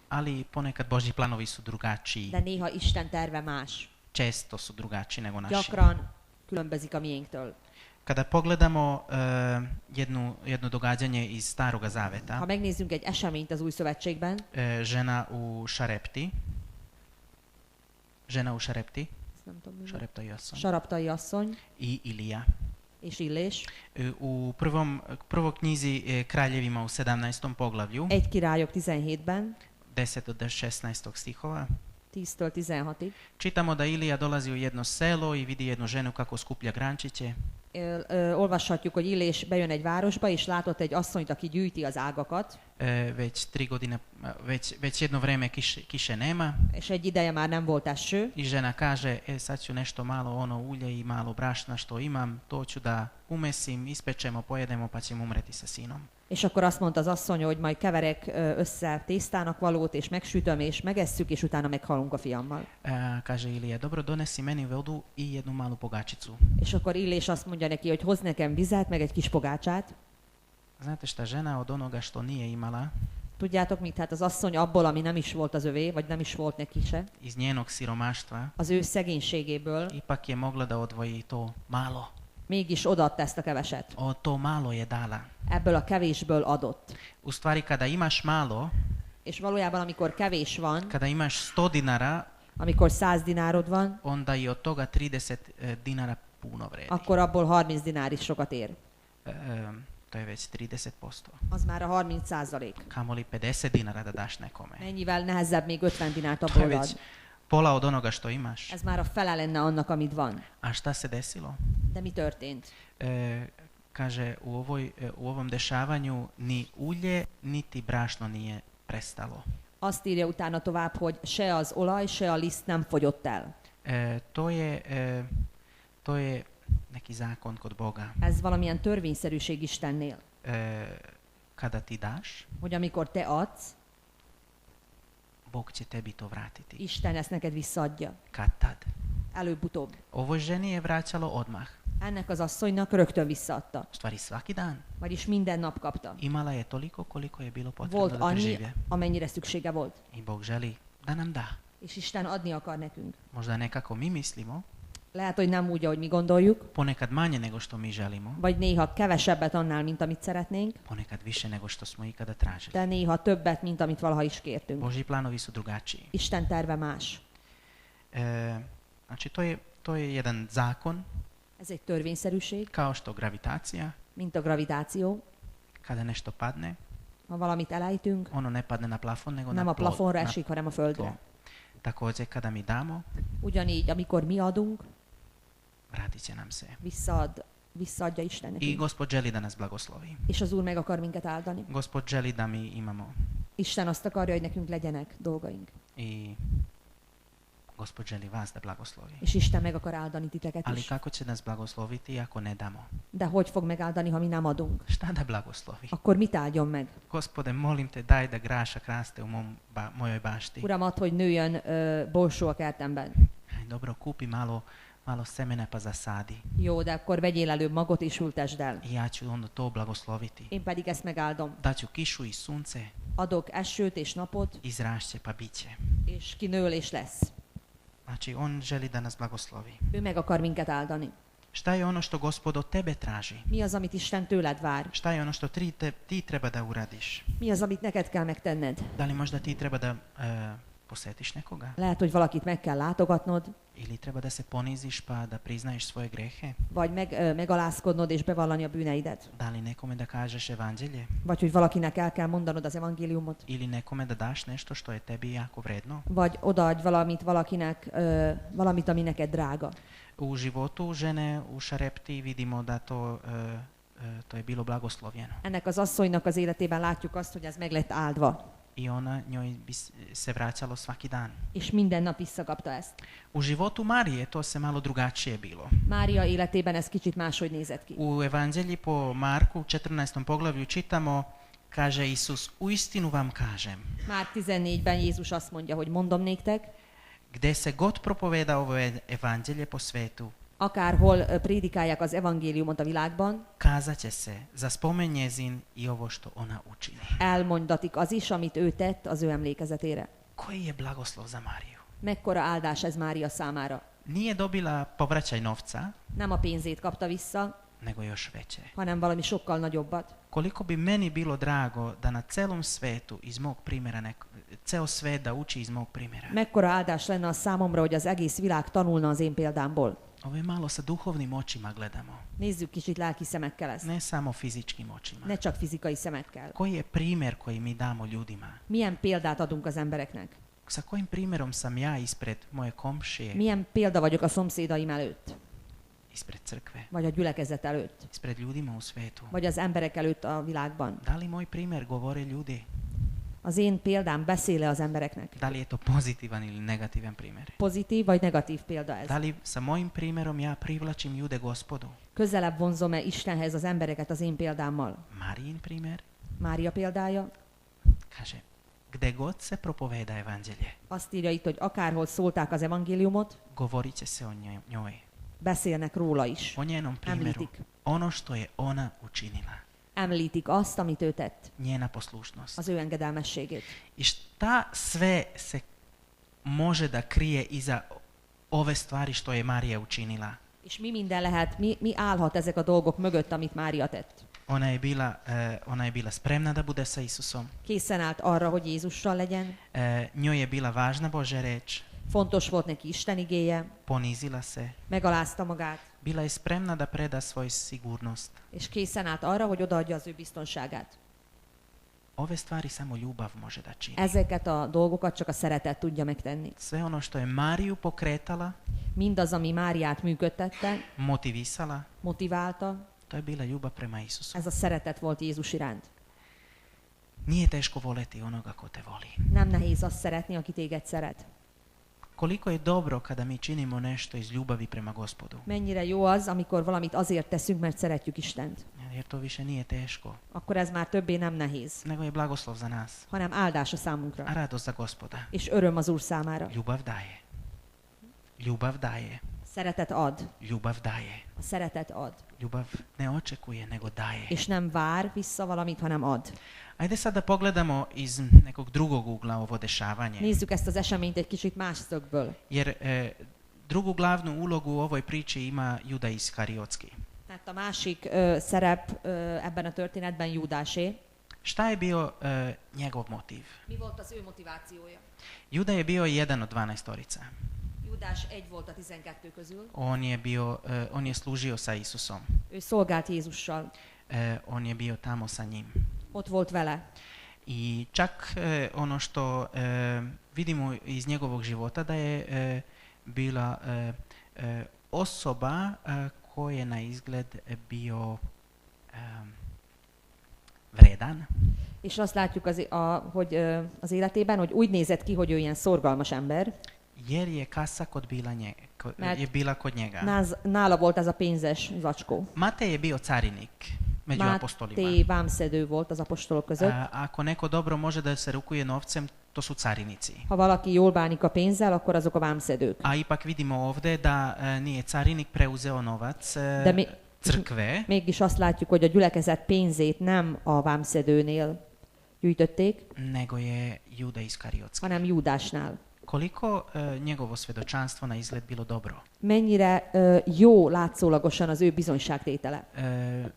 Ali ponekad Božji planovi su drugačiji, de néha Isten terve más. često su drugačiji nego naši. Gyakran különbözik a miénktől. Kada pogledamo jedno događanje iz Staroga Zaveta, Ha megnézzünk egy eseményt az Új Szövetségben, žena u Šarepti, ezt nem tudom, mi volt. Šareptai asszony, Saraptai asszony i Ilija. és Illés, U prvoj knjizi Kraljevima u 17. poglavlju, 1 Királyok 17-ben, 10 do 16 stihova, 10-től 16-ig, čitamo da Ilija dolazi u jedno selo i vidi jednu ženu kako skuplja grančiće. olvashatjuk, hogy Illés bejön egy városba, és látott egy asszonyt, aki gyűjti az ágakat, Već 3 godine, već jedno vreme kiše nema és egy ideje már nem volt eső, i žena kaže, sad ću nešto malo ono ulje i malo brašna što imam, to ću da umesim, ispečemo, pojedemo pa ćemo umreti sa sinom. és akkor azt mondta az asszony, hogy majd keverek össze tésztának valót, és megsütöm, és megesszük, és utána meghalunk a fiammal. Kaže Ilija, dobro, donesi meni vodu i jednu malu pogačicu. És akkor Illés azt mondja neki, hogy hoz nekem vizet, meg egy kis pogácsát. Znate šta, žena od onoga što nije imala, Tudjátok mit? Hát az asszony abból, ami nem is volt az övé, vagy nem is volt neki se, iz njenog siromaštva, az ő szegénységéből ipak je mogla da odvoji to malo. mégis odaadta ezt a keveset. To malo je dala. Ebből a kevésből adott. U stvari, kada imaš malo, És valójában, amikor kevés van, kada imaš 100 dinara, amikor 100 dinárod van, onda i od toga 30 dinara puno vredi. akkor abból 30 dinár is sokat ér. To je već 30%. Az már a 30%. Kamoli 50 dinara da daš nekome. Mennyivel nehezebb még 50 dinárt To je abból već ad. pola od onoga što imaš. Ez már a fele lenne annak, amit van. A šta se desilo? De mi történt? Kaže, u ovom dešavanju ni ulje, niti brašno nije prestalo. Azt írja utána tovább, hogy se az olaj, se a liszt nem fogyott el. To je neki zakon kod Boga. Ez valamilyen törvényszerűség Istennél. Kada ti daš, Hogy amikor te adsz, Bog će tebi to vratiti. Isten ezt neked visszaadja. Kad tad. Előbb-utóbb. Ovoj ženi je vraćalo odmah. Ennek az asszonynak rögtön visszaadta. U stvari svaki dan. Vagyis minden nap kapta. Imala je toliko koliko je bilo potrebno Volt da annyi, prežive. amennyire szüksége volt. I Bog želi da nam da. És Isten adni akar nekünk. Možda nekako mi mislimo, Lehet, hogy nem úgy, ahogy mi gondoljuk, ponekad manje nego što mi želimo, vagy néha kevesebbet annál, mint amit szeretnénk, ponekad više nego što smo ikada tražili. de néha többet, mint amit valaha is kértünk. Božji planovi su drugačiji. Isten terve más. Znači, to je jedan zakon, Ez egy törvényszerűség, kao što gravitacija, mint a gravitáció. kada nešto padne, Ha valamit elejtünk, ono ne padne na plafon, nego nem na a plafonra na esik, hanem a földre. tlo. Također, kada mi damo, Ugyanígy, amikor mi adunk, vratit će nam se. visszaadja Isten I nekünk. Gospod želi da nas blagoslovi. És az Úr meg akar minket áldani. Gospod želi da mi imamo. Isten azt akarja, hogy nekünk legyenek dolgaink. I Gospod želi vas da blagoslovi. És Isten meg akar áldani titeket Ali is. kako će nas blagosloviti ako ne damo? De hogy fog megáldani, ha mi nem adunk? Šta da blagoslovi? Akkor mit áldjon meg? Gospode, molim te, daj da grašak raste u mojoj bašti. Uram, add, hogy nőjön borsó a kertemben. Dobro, kupi malo semena pa zasadi. Jó, de akkor vegyél előbb magot és ültesd el. I ja ću onda to blagosloviti. Én pedig ezt megáldom. Daću kišu i sunce, Adok esőt és napot, izrašće pa biće. és kinől és lesz. Znači, on želi da nas blagoslovi. Ő meg akar minket áldani. Šta je ono što Gospod od tebe traži? Mi az, amit Isten tőled vár? Šta je ono što ti treba da uradiš? Mi az, amit neked kell megtenned? Da li možda ti treba da posetiš nekoga? Lehet, hogy valakit meg kell látogatnod, Ili treba da se poniziš pa da priznaješ svoje grehe? vagy megalázkodnod és bevallani a bűneidet. Da li nekome da kažeš evanđelje? Vagy hogy valakinek el kell mondanod az evangéliumot. Ili nekome da daš nešto što je tebi jako vredno? Vagy odaadj valamit valakinek, valamit, ami neked drága. U životu žene u Šarepti vidimo da to je bilo blagoslovljeno. Ennek az asszonynak az életében látjuk azt, hogy ez meg lett áldva. I njoj bi se vraćalo svaki dan. És minden nap visszakapta ezt. U životu Marije to se malo drugačije bilo. Mária életében ez kicsit máshogy nézett ki. U Evanđelji po Marku u 14. poglavlju čitamo, kaže Isus, uistinu vam kažem, Már 14-ben Jézus azt mondja, hogy mondom néktek, gde se god propoveda ovo evanđelje po svetu, akárhol prédikálják az evangéliumot a világban, kazat će se za spomen njezin i ovo što ona učini. elmondatik az is, amit ő tett az ő emlékezetére. Koji je blagoslov za Mariju? Mekkora áldás ez Mária számára. Nije dobila povraćaj novca, Nem a pénzét kapta vissza, nego još veće. hanem valami sokkal nagyobbat. Koliko bi meni bilo drago da na celom svetu iz mog primjera, ceo svet da uči iz mog primjera. Mekkora áldás lenne az számomra, hogy az egész világ tanulna az én példámból. Ovo je malo sa duhovnim očima gledamo, Nézzük kicsit lelki szemekkel ezt. ne samo fizičkim očima. Ne csak fizikai szemekkel. Koji je primjer koji mi damo ljudima? Milyen példát adunk az embereknek? Sa kojim primjerom sam ja ispred moje komšije, Milyen példa vagyok a szomszédaim előtt? ispred crkve, Vagy a gyülekezet előtt? ispred ljudima u svetu? Vagy az emberek előtt a világban? Da li moj primjer govore ljudi? Az én példám beszél-e az embereknek? Da li je to pozitivan ili negativan primjer? Pozitív vagy negatív példa ez? Da li sa mojim primjerom ja privlačim ljude Gospodu? Közelebb vonzom-e Istenhez az embereket az én példámmal? Marijin primjer Mária példája kaže, gde god se propoveda evanđelje, azt írja itt, hogy akárhol szólták az evangéliumot, govorit će se o njoj, beszélnek róla is. o njenom primjeru, Említik. ono što je ona učinila, Említik azt, amit ő tett, njena poslušnost. az ő engedelmességét. I šta sve se može da krije iza ove stvari što je Marija učinila? És mi minden lehet, mi állhat ezek a dolgok mögött, amit Mária tett? Ona je bila spremna da bude sa Isusom. Készen állt arra, hogy Jézussal legyen, Njoj je bila važna Božja reč. fontos volt neki Isten igéje, Ponizila se. megalázta magát, Bila je spremna da preda svoju sigurnost. és készen állt arra, hogy odaadja az ő biztonságát. Ove stvari samo ljubav može da čini. Ezeket a dolgokat csak a szeretet tudja megtenni. Sve ono što je Mariju pokretala, Mindaz, ami Máriát működtette, motivisala, motiválta, to je bila ljubav prema Isusu. ez a szeretet volt Jézus iránt. Nije teško voleti onoga ko te voli. Nem nehéz azt szeretni, aki téged szeret. Koliko je dobro kada mi činimo nešto iz ljubavi prema Gospodu. Mennyire jó az, amikor valamit azért teszünk, mert szeretjük Istent. Jer to više nije teško, Akkor ez már többé nem nehéz, nego je blagoslov za nas. hanem áldás a A számunkra, radost za Gospoda. és öröm az Úr számára. Ljubav daje. Ljubav daje. Szeretet ad, Ljubav daje. a szeretet ad, Ljubav ne očekuje, nego daje. és nem vár vissza valamit, hanem ad. Ajde sad da pogledamo iz nekog drugog ugla ovo dešavanje. Nézzük ezt az eseményt egy kicsit más szögből. Jer drugu glavnu ulogu u ovoj priči ima Juda Iskariotski. Hát a másik szerep ebben a történetben Júdásé. Šta je bio njegov motiv? Mi volt az ő motivációja? Juda je bio jedan od 12-orica. Júdás egy volt a 12 közül. On je služio sa Isusom. Ő szolgált Jézussal. On je bio tamo sa njim. Ott volt vele. I čak ono što vidimo iz njegovog života da je bila osoba koja je na izgled bio vredan. És azt látjuk hogy az életében, hogy úgy nézett ki, hogy ő ilyen szorgalmas ember. Jer je kasa je bila kod njega. Nála volt ez a pénzes zacskó. Matej je bio carinik među apostolima. Máté vámszedő volt az apostolok között. Ako neko dobro može da se rukuje novcem, to su carinici. Ha valaki jól bánik a pénzzel, akkor azok a vámszedők. A ipak vidimo ovdje da nije carinik preuzeo novac crkve. Mégis azt látjuk, hogy a gyülekezet pénzét nem a vámszedőnél gyűjtötték, nego je Juda Iskariotski. hanem Júdásnál. Koliko njegovo svedočanstvo na izgled bilo dobro. Mennyire jó látszólagosan az ő bizonyságtétele.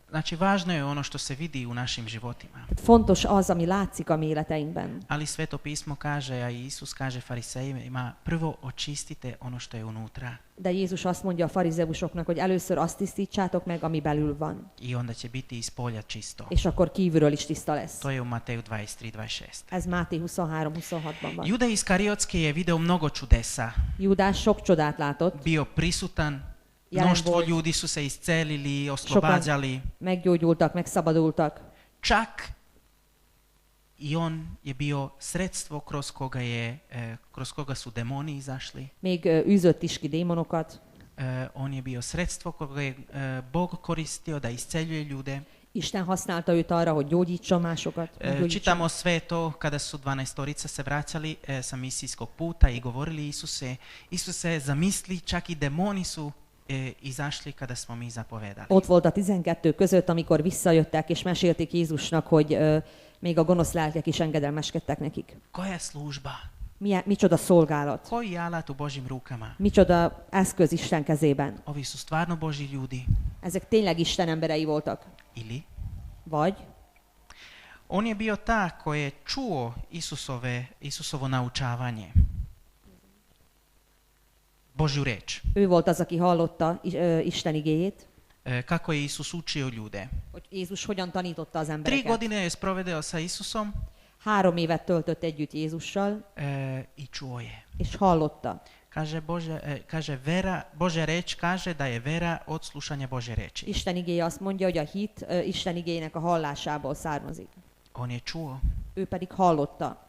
Znači, važno je ono što se vidi u našim životima. Fontos az, ami látszik a mi életeinkben. Ali Sveto pismo kaže, a Isus kaže farisejima, prvo očistite ono što je unutra. De Jézus azt mondja a farizeusoknak, hogy először azt tisztítsátok meg, ami belül van. I onda će biti iz polja čisto. És akkor kívülről is tiszta lesz. To je u Mateju 23:26. Ez Máté 23:26-ban van. Juda Iskariotski je video mnogo čudesa. Júdás sok csodát látott. Bio prisutan, Jelen mnoštvo volt. ljudi su se iscelili, oslobađali. Meggyógyultak, megszabadultak. Čak i on je bio sredstvo kroz koga su demoni izašli. Még űzött is ki démonokat. On je bio sredstvo koga je Bog koristio da isceljuje ljude. Isten használta őt arra, hogy gyógyítson másokat. Čitamo sve to kada su 12-torica se vraćali sa misijskog puta i govorili Isuse, zamisli, čak i demoni su izašli kada smo mi zapovedali. Ott volt a 12 között, amikor visszajöttek és mesélték Jézusnak, hogy még a gonosz lelkek is engedelmeskedtek nekik. Koja služba? Micsoda szolgálat. Koji alat u Božjim rukama? Micsoda eszköz Isten kezében. Ovi su stvarno Božji ljudi. Ezek tényleg Isten emberei voltak. Ili? Vagy on je bio ta koji je čuo Isusovo naučavanje. Božju reč. Ő volt az, aki hallotta Isten igéjét. Kako je Isus učio ljude. Hogy Jézus hogyan tanította az 3 embereket. godine je sprovedeo sa Isusom. 3 évet töltött együtt Jézussal. I čuo je. És hallotta. Božja reč kaže da je vera od slušanja Božje reči. Isten igéje azt mondja, hogy a hit Isten igéjének a hallásából származik. On je čuo. Ő pedig hallotta.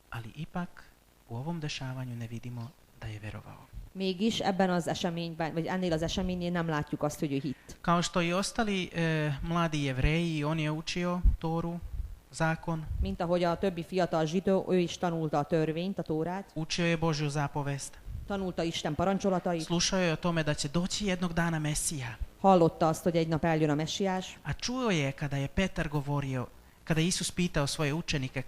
Ali ipak u ovom dešavanju ne vidimo da je verovao. Mégis ebben az eseményben, vagy ennél az eseménynél nem látjuk azt, hogy ő hitt. Kao što i ostali mladi Jevreji, on je učio Toru, zakon. Mint ahogy a többi fiatal zsidó, ő is tanulta a törvényt, a Tórát. Učio je Božju zapovest. Tanulta Isten parancsolatait. Slušao je o tome da će doći jednog dana Mesija. Hallotta azt, hogy egy nap eljön a Mesiás. A čuo je kada je Petar govorio, kada je Isus pitao svoje učenike,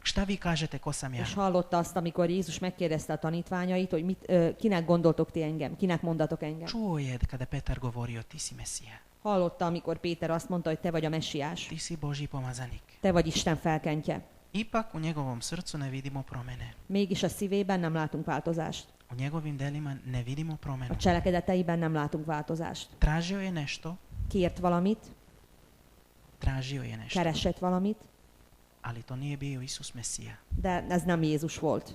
šta vi kažete, ko sam ja? És hallotta azt, amikor Jézus megkérdezte a tanítványait, hogy kinek gondoltok ti engem, kinek mondatok engem. Čuo je kada Petar govorio, ti si Mesija. Hallotta, amikor Péter azt mondta, hogy te vagy a Mesiás. Ti si Božji pomazanik. Te vagy Isten felkentje. Ipak u njegovom srcu ne vidimo promene. Mégis a szívében nem látunk változást. U njegovim delima ne vidimo promenu. A cselekedeteiben nem látunk változást. Tražio je nešto. Kért valamit. Tražio je nešto. Keresett valamit. Ali to nije bio Isus Mesija. De ez nem Jézus volt.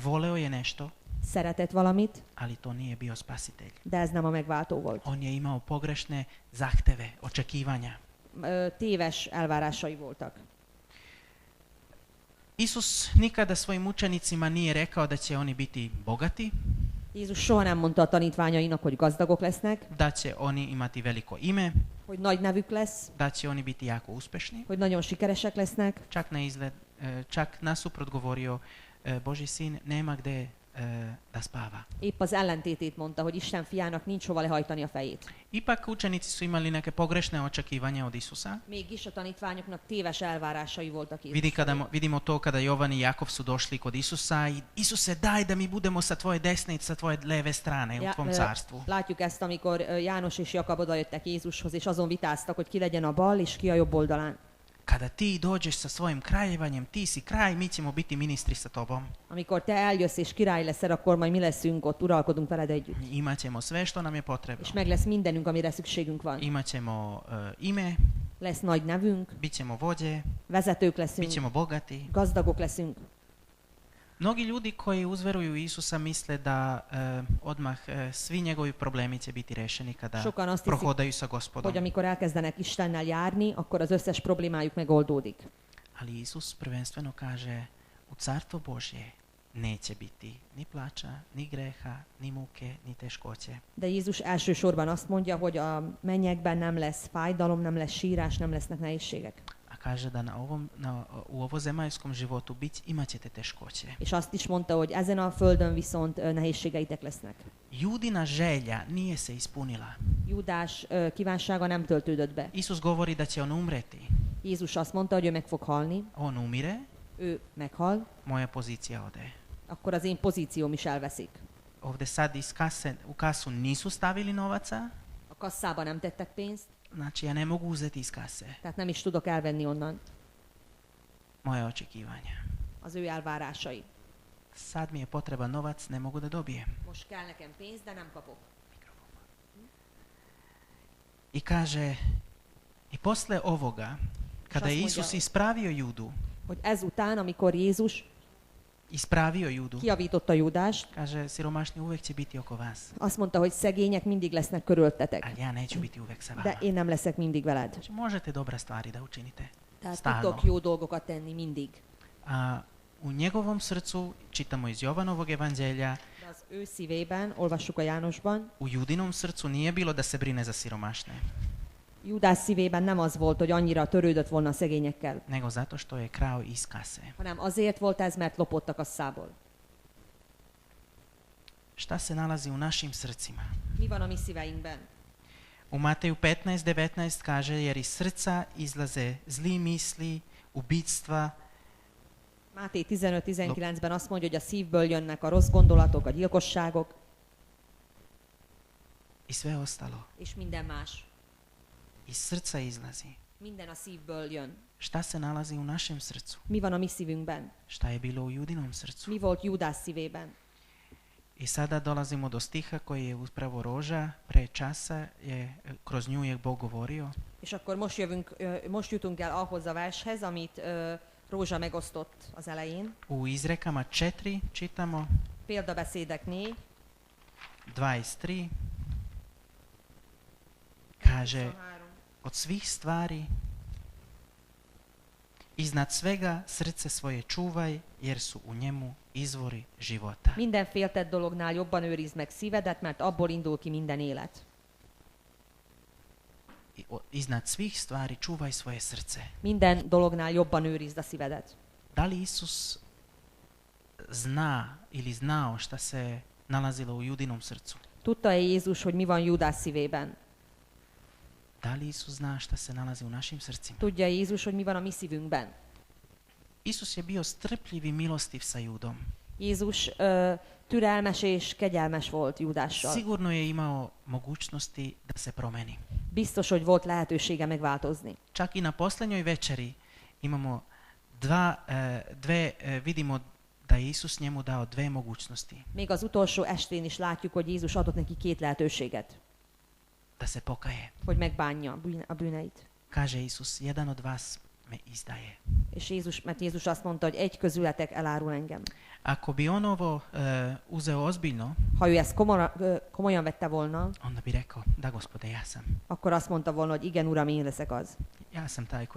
Voleo je nešto. Szeretett valamit. Ali to nije bio spasitelj. De ez nem a megváltó volt. On je imao pogrešne zahteve, očekivanja. Téves elvárásai voltak. Isus nikada svojim učenicima nije rekao da će oni biti bogati. Jézus soha nem mondta a tanítványainak, hogy gazdagok lesznek. Da će oni imati veliko ime. Hogy nagy nevük lesz. Da će oni biti jako uspešni. Hogy nagyon sikeresek lesznek. Čak nasuprot govorio, Božji sin nema gde da spava. Épp az ellentétét mondta, hogy Isten fiának nincs hova lehajtani a fejét. Ipak učenici su imali neke pogrešne očekivanja od Isusa. Mégis a tanítványoknak téves elvárásai voltak Jézusról. Vidimo to kada Jovan i Jakov su došli kod Isusa i Isuse, daj da mi budemo sa tvoje desne i sa tvoje leve strane u tvom carstvu. Látjuk ezt, amikor János és Jakab odajöttek Jézushoz, és azon vitáztak, hogy ki legyen a bal és ki a jobb oldalán. Kada ti dođeš sa svojim kraljevanjem, ti si kraj, mi ćemo biti ministri sa tobom. Amikor te eljössz és király leszel, akkor majd mi leszünk ott, uralkodunk veled együtt. Imat ćemo sve što nam je potrebno. És meg lesz mindenünk, amire szükségünk van. Imat ćemo ime. lesz nagy nevünk, bit ćemo vođe, vezetők bit leszünk, ćemo bogati. gazdagok leszünk. Mnogi ljudi koji uzveruju u Isusa misle da odmah svi njegovi problemi će biti rešeni kada Sokan azt hiszik, prohodaju sa Gospodom. hogy amikor elkezdenek Istennel járni, akkor az összes problémájuk megoldódik. Ali Isus prvenstveno kaže u Carstvo Božje neće biti ni plača, ni greha, ni muke, ni teškoće. De Jézus elsősorban azt mondja, hogy a mennyekben nem lesz fájdalom, nem lesz sírás, nem lesznek nehézségek. A kaže da u ovozemaljskom životu imat ćete teškoće. És azt is mondta, hogy ezen a földön viszont nehézségeitek lesznek. Judina želja nije se ispunila. Júdás kívánsága nem töltődött be. Isus govori da će on umreti. Jézus azt mondta, hogy ő meg fog halni, On umire, ő meghal, moja pozicija ode. akkor az én pozícióm is elveszik. Ovde sad u kasu nisu stavili novaca, A kasszába nem tettek pénzt, znači ja ne mogu uzeti iz kase. tehát nem is tudok elvenni onnan Moje očekivanja. az ő elvárásai. Sad mi je potreban novac, ne mogu da dobijem. Most kell nekem pénz, de nem kapok. I kaže, i posle ovoga, kada je Šta smo Isus ispravio Judu, Hogy ezután, amikor Jézus ispravio Judu, kiavította Judást, kaže, siromašni uvek će biti oko vas, azt mondta, hogy szegények mindig lesznek körültetek, ali ja neću biti uvek sa vama. de én nem leszek mindig veled. Znači, možete dobra stvari da učinite. Tehát Stalno. tudtok jó dolgokat tenni mindig. A u njegovom srcu, čitamo iz Jovanovog evanđelja, De az ő szívében, olvassuk a Jánosban, u Judinom srcu nije bilo da se brine za siromašne, Júdás szívében nem az volt, hogy annyira törődött volna a szegényekkel, nego zato što je krao iz kase. hanem azért volt ez, mert lopott a kasszából. Šta se nalazi u našim srcima? Mi van a mi szíveinkben? U Mateju 15:19 kaže, jer iz srca izlaze zli misli, ubictva, Máté 15-19-ben azt mondja, hogy a szívből jönnek a rossz gondolatok, a gyilkosságok, i sve ostalo. és minden más. Iz srca izlazi. Minden a szívből jön. Šta se nalazi u našem srcu? Mi van a mi szívünkben? Šta je bilo u Judinom srcu? Mi volt Júdás szívében? I sada dolazimo do stiha koji je upravo Roža pre časa, kroz nju je Bog govorio. És akkor most jutunk el ahhoz a vershez, amit Rózsa megosztott az elején. U Izrekama 4 čitamo, Példabeszédek 4, 23, kaže, 23. od svih stvari, iznad svega srce svoje čuvaj, jer su u njemu izvori života. Minden féltett dolognál jobban őrizd meg szívedet, mert abból indul ki minden élet. Iznad svih stvari čuvaj svoje srce. Minden dolognál jobban őrizd a szívedet. Da li Isus zna ili znao šta se nalazilo u Judinom srcu? Tudta-e Jézus, hogy mi van Júdás szívében? Da li Isus zna šta se nalazi u našim srcima? Tudja Jézus, hogy mi van a mi szívünkben? Isus je bio strpljiv i milostiv sa Judom. Jézus türelmes és kegyelmes volt Júdással. Sigurno je imao mogućnosti da se promeni. Biztos, hogy volt lehetősége megváltozni. Čak i na posljednjoj večeri imamo vidimo da je Isus njemu dao dve mogućnosti. Még az utolsó estén is látjuk, hogy Jézus adott neki két lehetőséget, Da se pokaje. hogy megbánja a bűneit. Kaže Isus, jedan od vas me izdaje. És mert Jézus azt mondta, hogy egy közületek elárul engem. Ako bi on ovo uzeo ozbiljno, Ha ő ezt komolyan vette volna, onda bi rekao, da Gospode, ja sam. akkor azt mondta volna, hogy igen, Uram, én leszek az. Ja sam taj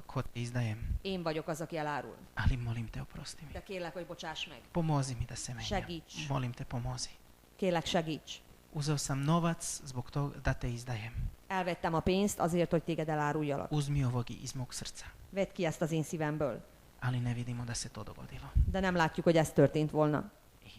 ko te izdajem. Én vagyok az, aki elárul. Ali molim te, oprosti mi. De kérlek, hogy bocsáss meg. Pomozi mi da se menjam. Segíts. Molim te, pomozi. Kérlek, segíts. Uzeo sam novac zbog toga da te izdajem. Elvettem a pénzt azért, hogy téged eláruljalak. Uzmi ovog iz mog srca. Vedd ki ezt az én szívemből. Ali ne vidimo da se to dogodilo. De nem látjuk, hogy ez történt volna. I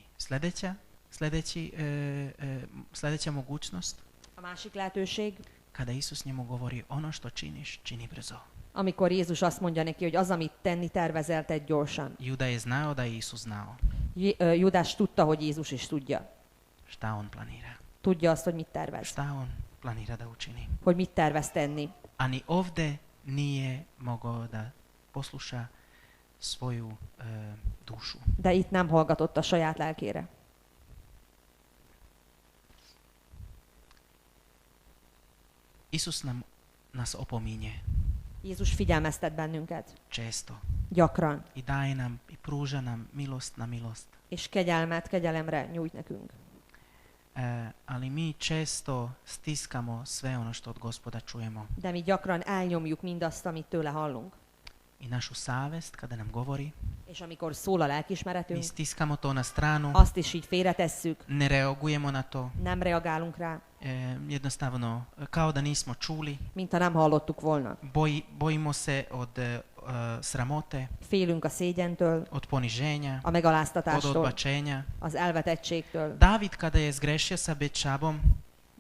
sljedeća mogućnost, A másik lehetőség, kada Isus njemu govori, ono što činiš, čini brzo. amikor Jézus azt mondja neki, hogy az, amit tenni tervezel, tedd gyorsan. Juda je znao da je Isus znao Judás tudta, hogy Jézus is tudja. šta on planira. Tudja azt, hogy mit tervez. Šta on planira da učini. Hogy mit tervez tenni. A ni ovde nije mogao da posluša svoju dušu. De itt nem hallgatott a saját lelkére. Isus nas opominje. Jézus figyelmeztet bennünket. često Gyakran. i daje nam i pruža nam milost na milost. És kegyelmet kegyelemre nyújt nekünk. Ali mi često stiskamo sve ono što od Gospoda čujemo. De mi gyakran elnyomjuk mindazt, amit tőle hallunk. I našu savest kada nam govori, És amikor szól a mi lelkiismeretünk, stiskamo to na stranu, azt is így félretesszük, ne reagujemo na to, nem reagálunk rá, jednostavno kao da nismo čuli, mintha nem hallottuk volna. bojimo se od sramote, Félünk a szégyentől, od poniženja, a od megaláztatástól, odbačenja. az elvetettségtől. David kada je zgrešio sa Betšabom,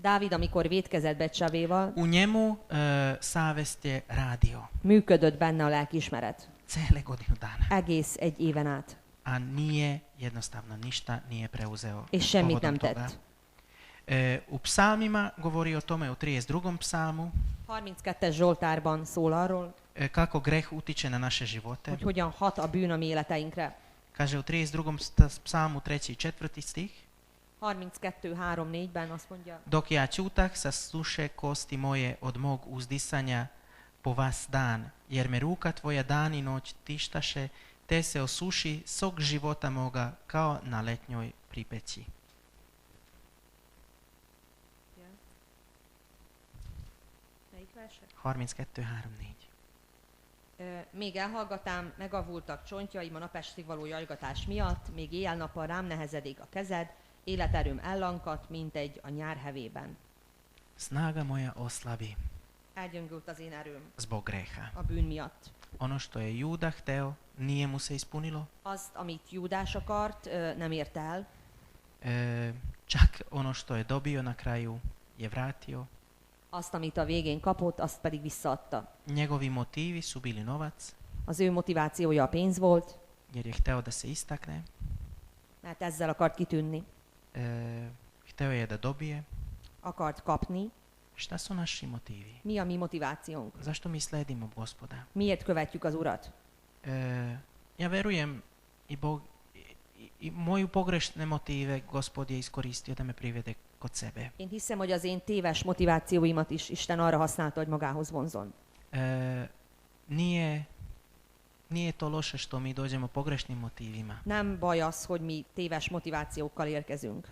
Dávid, amikor vétkezett Betsavéval, u njemu savest je radio működött benne a lelkiismeret. cele godinu dana, Egész egy éven át. a nije jednostavno ništa nije preuzeo És semmit povodom nem toga. tett. U psalmima govori o tome u 32. psalmu 32-es Zsoltárban szól arról, kako greh utiče na naše živote. hogy hogyan hat a bűn a mi életeinkre. Kaže u 32. psalmu 3. i 4. stih: 32:3-4-ben azt mondja, Dok ja ćutah, sasluše kosti moje od mog uzdisanja po vas dan, jer me ruka tvoja dan i noć tištaše, te se osuši sok života moga kao na letnjoj pripeći. melyik verse? 32:3-4. Még elhallgatám, megavultak csontjaim a napestig való jajgatás miatt, még éjjel-nappal rám nehezedik a kezed, életerőm ellankadt, mint egy a nyár hevében. Snaga moja oslabi Elgyöngült az én erőm zbog greha. a bűn miatt. Ono što je Juda hteo, nije mu se ispunilo. Azt, amit Júdás akart, nem ért el. Čak ono što je dobio na kraju je vratio. Azt, amit a végén kapott, azt pedig visszaadta. Njegovi motivi su bili novac, Az ő motivációja a pénz volt, jer je hteo da se istakne. mert ezzel akart kitűnni, Hteo je da dobije. akart kapni. Šta su naši motivi? Mi a mi motivációnk? Zašto mi sledimo Gospoda? Miért követjük az Urat? Ja verujem i moju pogrešne motive Gospod je iskoristio da me privede kod sebe. Én hiszem, hogy az én téves motivációimat is Isten arra használta, hogy magához vonzon. Nije to loše što mi dođemo pogrešnim motivima, Nem baj az, hogy mi téves motivációkkal érkezünk,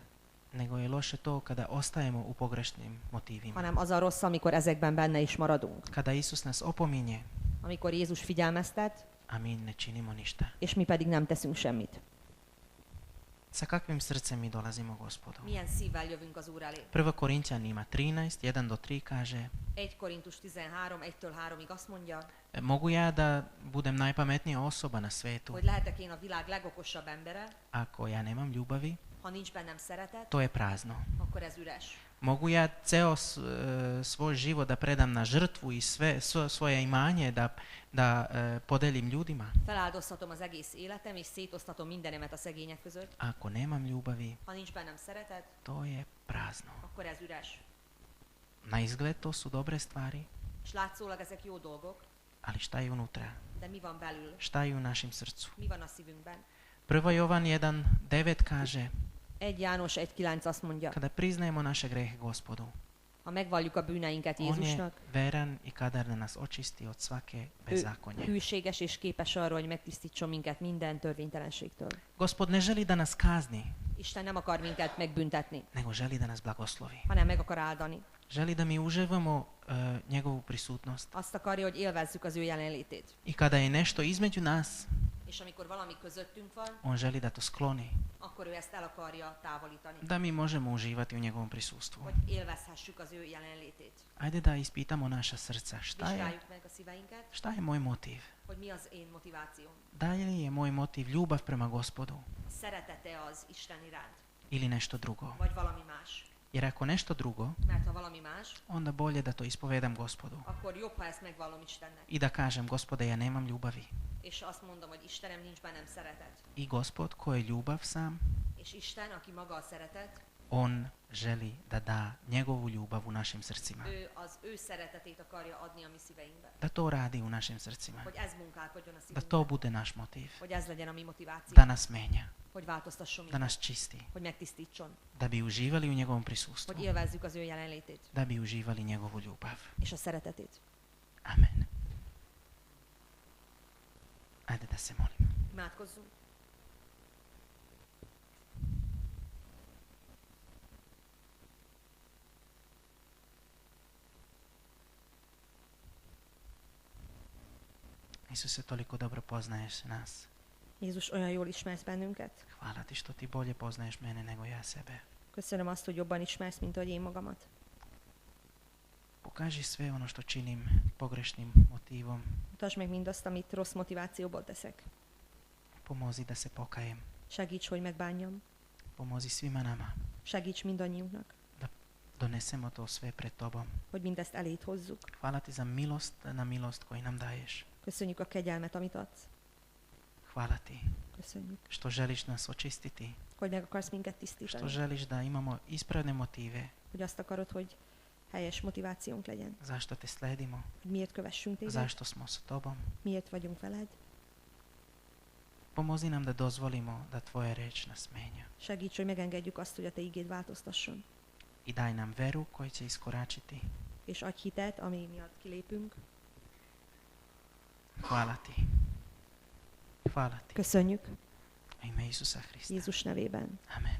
nego je loše to kada ostajemo u pogrešnim motivima. hanem az a rossz, amikor ezekben benne is maradunk. Kada Isus nas opominje, Amikor Jézus figyelmeztet, a mi ne činimo ništa. és mi pedig nem teszünk semmit. Sa kakvim srcem mi dolazimo Gospodu? Milyen szívvel jövünk az Úr elé? 1. Korinćanima 13, 1-3 kaže: 1 Korintus 13, 1-3-ig azt mondja, Mogu ja da budem najpametnija osoba na svetu, hogy lehetek én a világ legokosabb embere, ako ja nemam ljubavi, ha nincs bennem szeretet, to je prazno. akkor ez üres. Mogu ja ceo svoj život da predam na žrtvu i svoje imanje da podelim ljudima. Feláldozhatom az egész életem, és szétosztatom mindenemet a szegények között. Ako nemam ljubavi, Ha nincs bennem szeretet, to je prazno. akkor ez üres. Na izgled to su dobre stvari, És látszólag ezek jó dolgok, ali šta je unutra? de mi van belül? Šta je u našem srcu? Mi van a szívünkben? 1. Jovan 1.9 kaže: 1 János 1.9 azt mondja, Kada priznajemo naše grehe Gospodu, ha megvalljuk a bűneinket On je Jézusnak, veran i kadar da nas očisti od svake ő bezakonje. hűséges és képes arra, hogy megtisztítson minket minden törvénytelenségtől. Gospod ne želi da nas kazni, Isten nem akar minket megbüntetni, nego želi da nas blagoslovi. hanem meg akar áldani. Želi da mi uživamo njegovu prisutnost. Azt akarja, hogy élvezzük az ő jelenlétét. I kada je nešto između nas, És amikor valami közöttünk van, on želi da to skloni, akkor ő ezt el akarja távolítani. da mi možemo uživati u njegovom prisustvu. Hogy élvezhessük az ő jelenlétét. Ajde da ispitamo naša srca. Vizsgáljuk meg a szíveinket, Šta je moj motiv? hogy mi az én motivációm. Da li je moj motiv ljubav prema Gospodu Szeretete az Isten iránt, ili nešto drugo? vagy valami más. Jer ako nešto drugo, Mert ha valami más, onda bolje da to ispovedam Gospodu. akkor jobb, ha ezt megvallom Istennek. I da kažem: Gospode, ja nemam ljubavi. És azt mondom, hogy Istenem, nincs bennem szeretet. I Gospod, ko je ljubav sam, És Isten, aki maga a szeretet, on želi da da njegovu ljubav u našim srcima. ő az ő szeretetét akarja adni a mi szíveinkbe. Da to radi u našim srcima. Hogy ez munkálkodjon a Da to szívünkben. bude naš motiv. Hogy ez legyen a mi motiváció. Da nas menja, Hogy változtasson da minket. nas čisti, Hogy megtisztítson. da bi uživali u njegovom prisustvu, Hogy élvezzük az ő jelenlétét. da bi uživali njegovu ljubav. És a szeretetét. Amen. Ajde da se molimo. Imádkozzunk. Isuse, toliko dobro poznaješ nas. Jézus, olyan jól ismersz bennünket. Hvala ti što ti bolje poznaješ mene nego ja sebe. Köszönöm azt, hogy jobban ismersz, mint ahogy én magamat. Pokaži sve ono što činim pogrešnim motivom. Mutasd meg mindazt, amit rossz motivációból teszek. Pomozi da se pokajem. Segíts, hogy megbánjam. Pomozi svima nama. Segíts mindannyiunknak, Da donesemo to sve pred tobom. hogy mindezt eléd hozzuk. Hvala ti za milost na milost koji nam daješ. Köszönjük a kegyelmet, amit adsz. Hvala ti Köszönjük, što želiš nas očistiti. hogy meg akarsz minket Što tisztítani. želiš da imamo ispravne motive. Hogy azt akarod, hogy helyes motivációnk legyen. Zašto te sledimo. Hogy miért kövessünk téged, Zašto smo s tobom. miért vagyunk veled. Pomozi nam da dozvolimo da tvoja reč nas menja. Segíts, hogy megengedjük azt, hogy a te igéd változtasson. I daj nam veru koji će iskoračiti. És adj hitet, ami miatt kilépünk. Hvala ti. Hvala ti. Köszönjük U ime Isusa Hrista. Jézus nevében. Amen.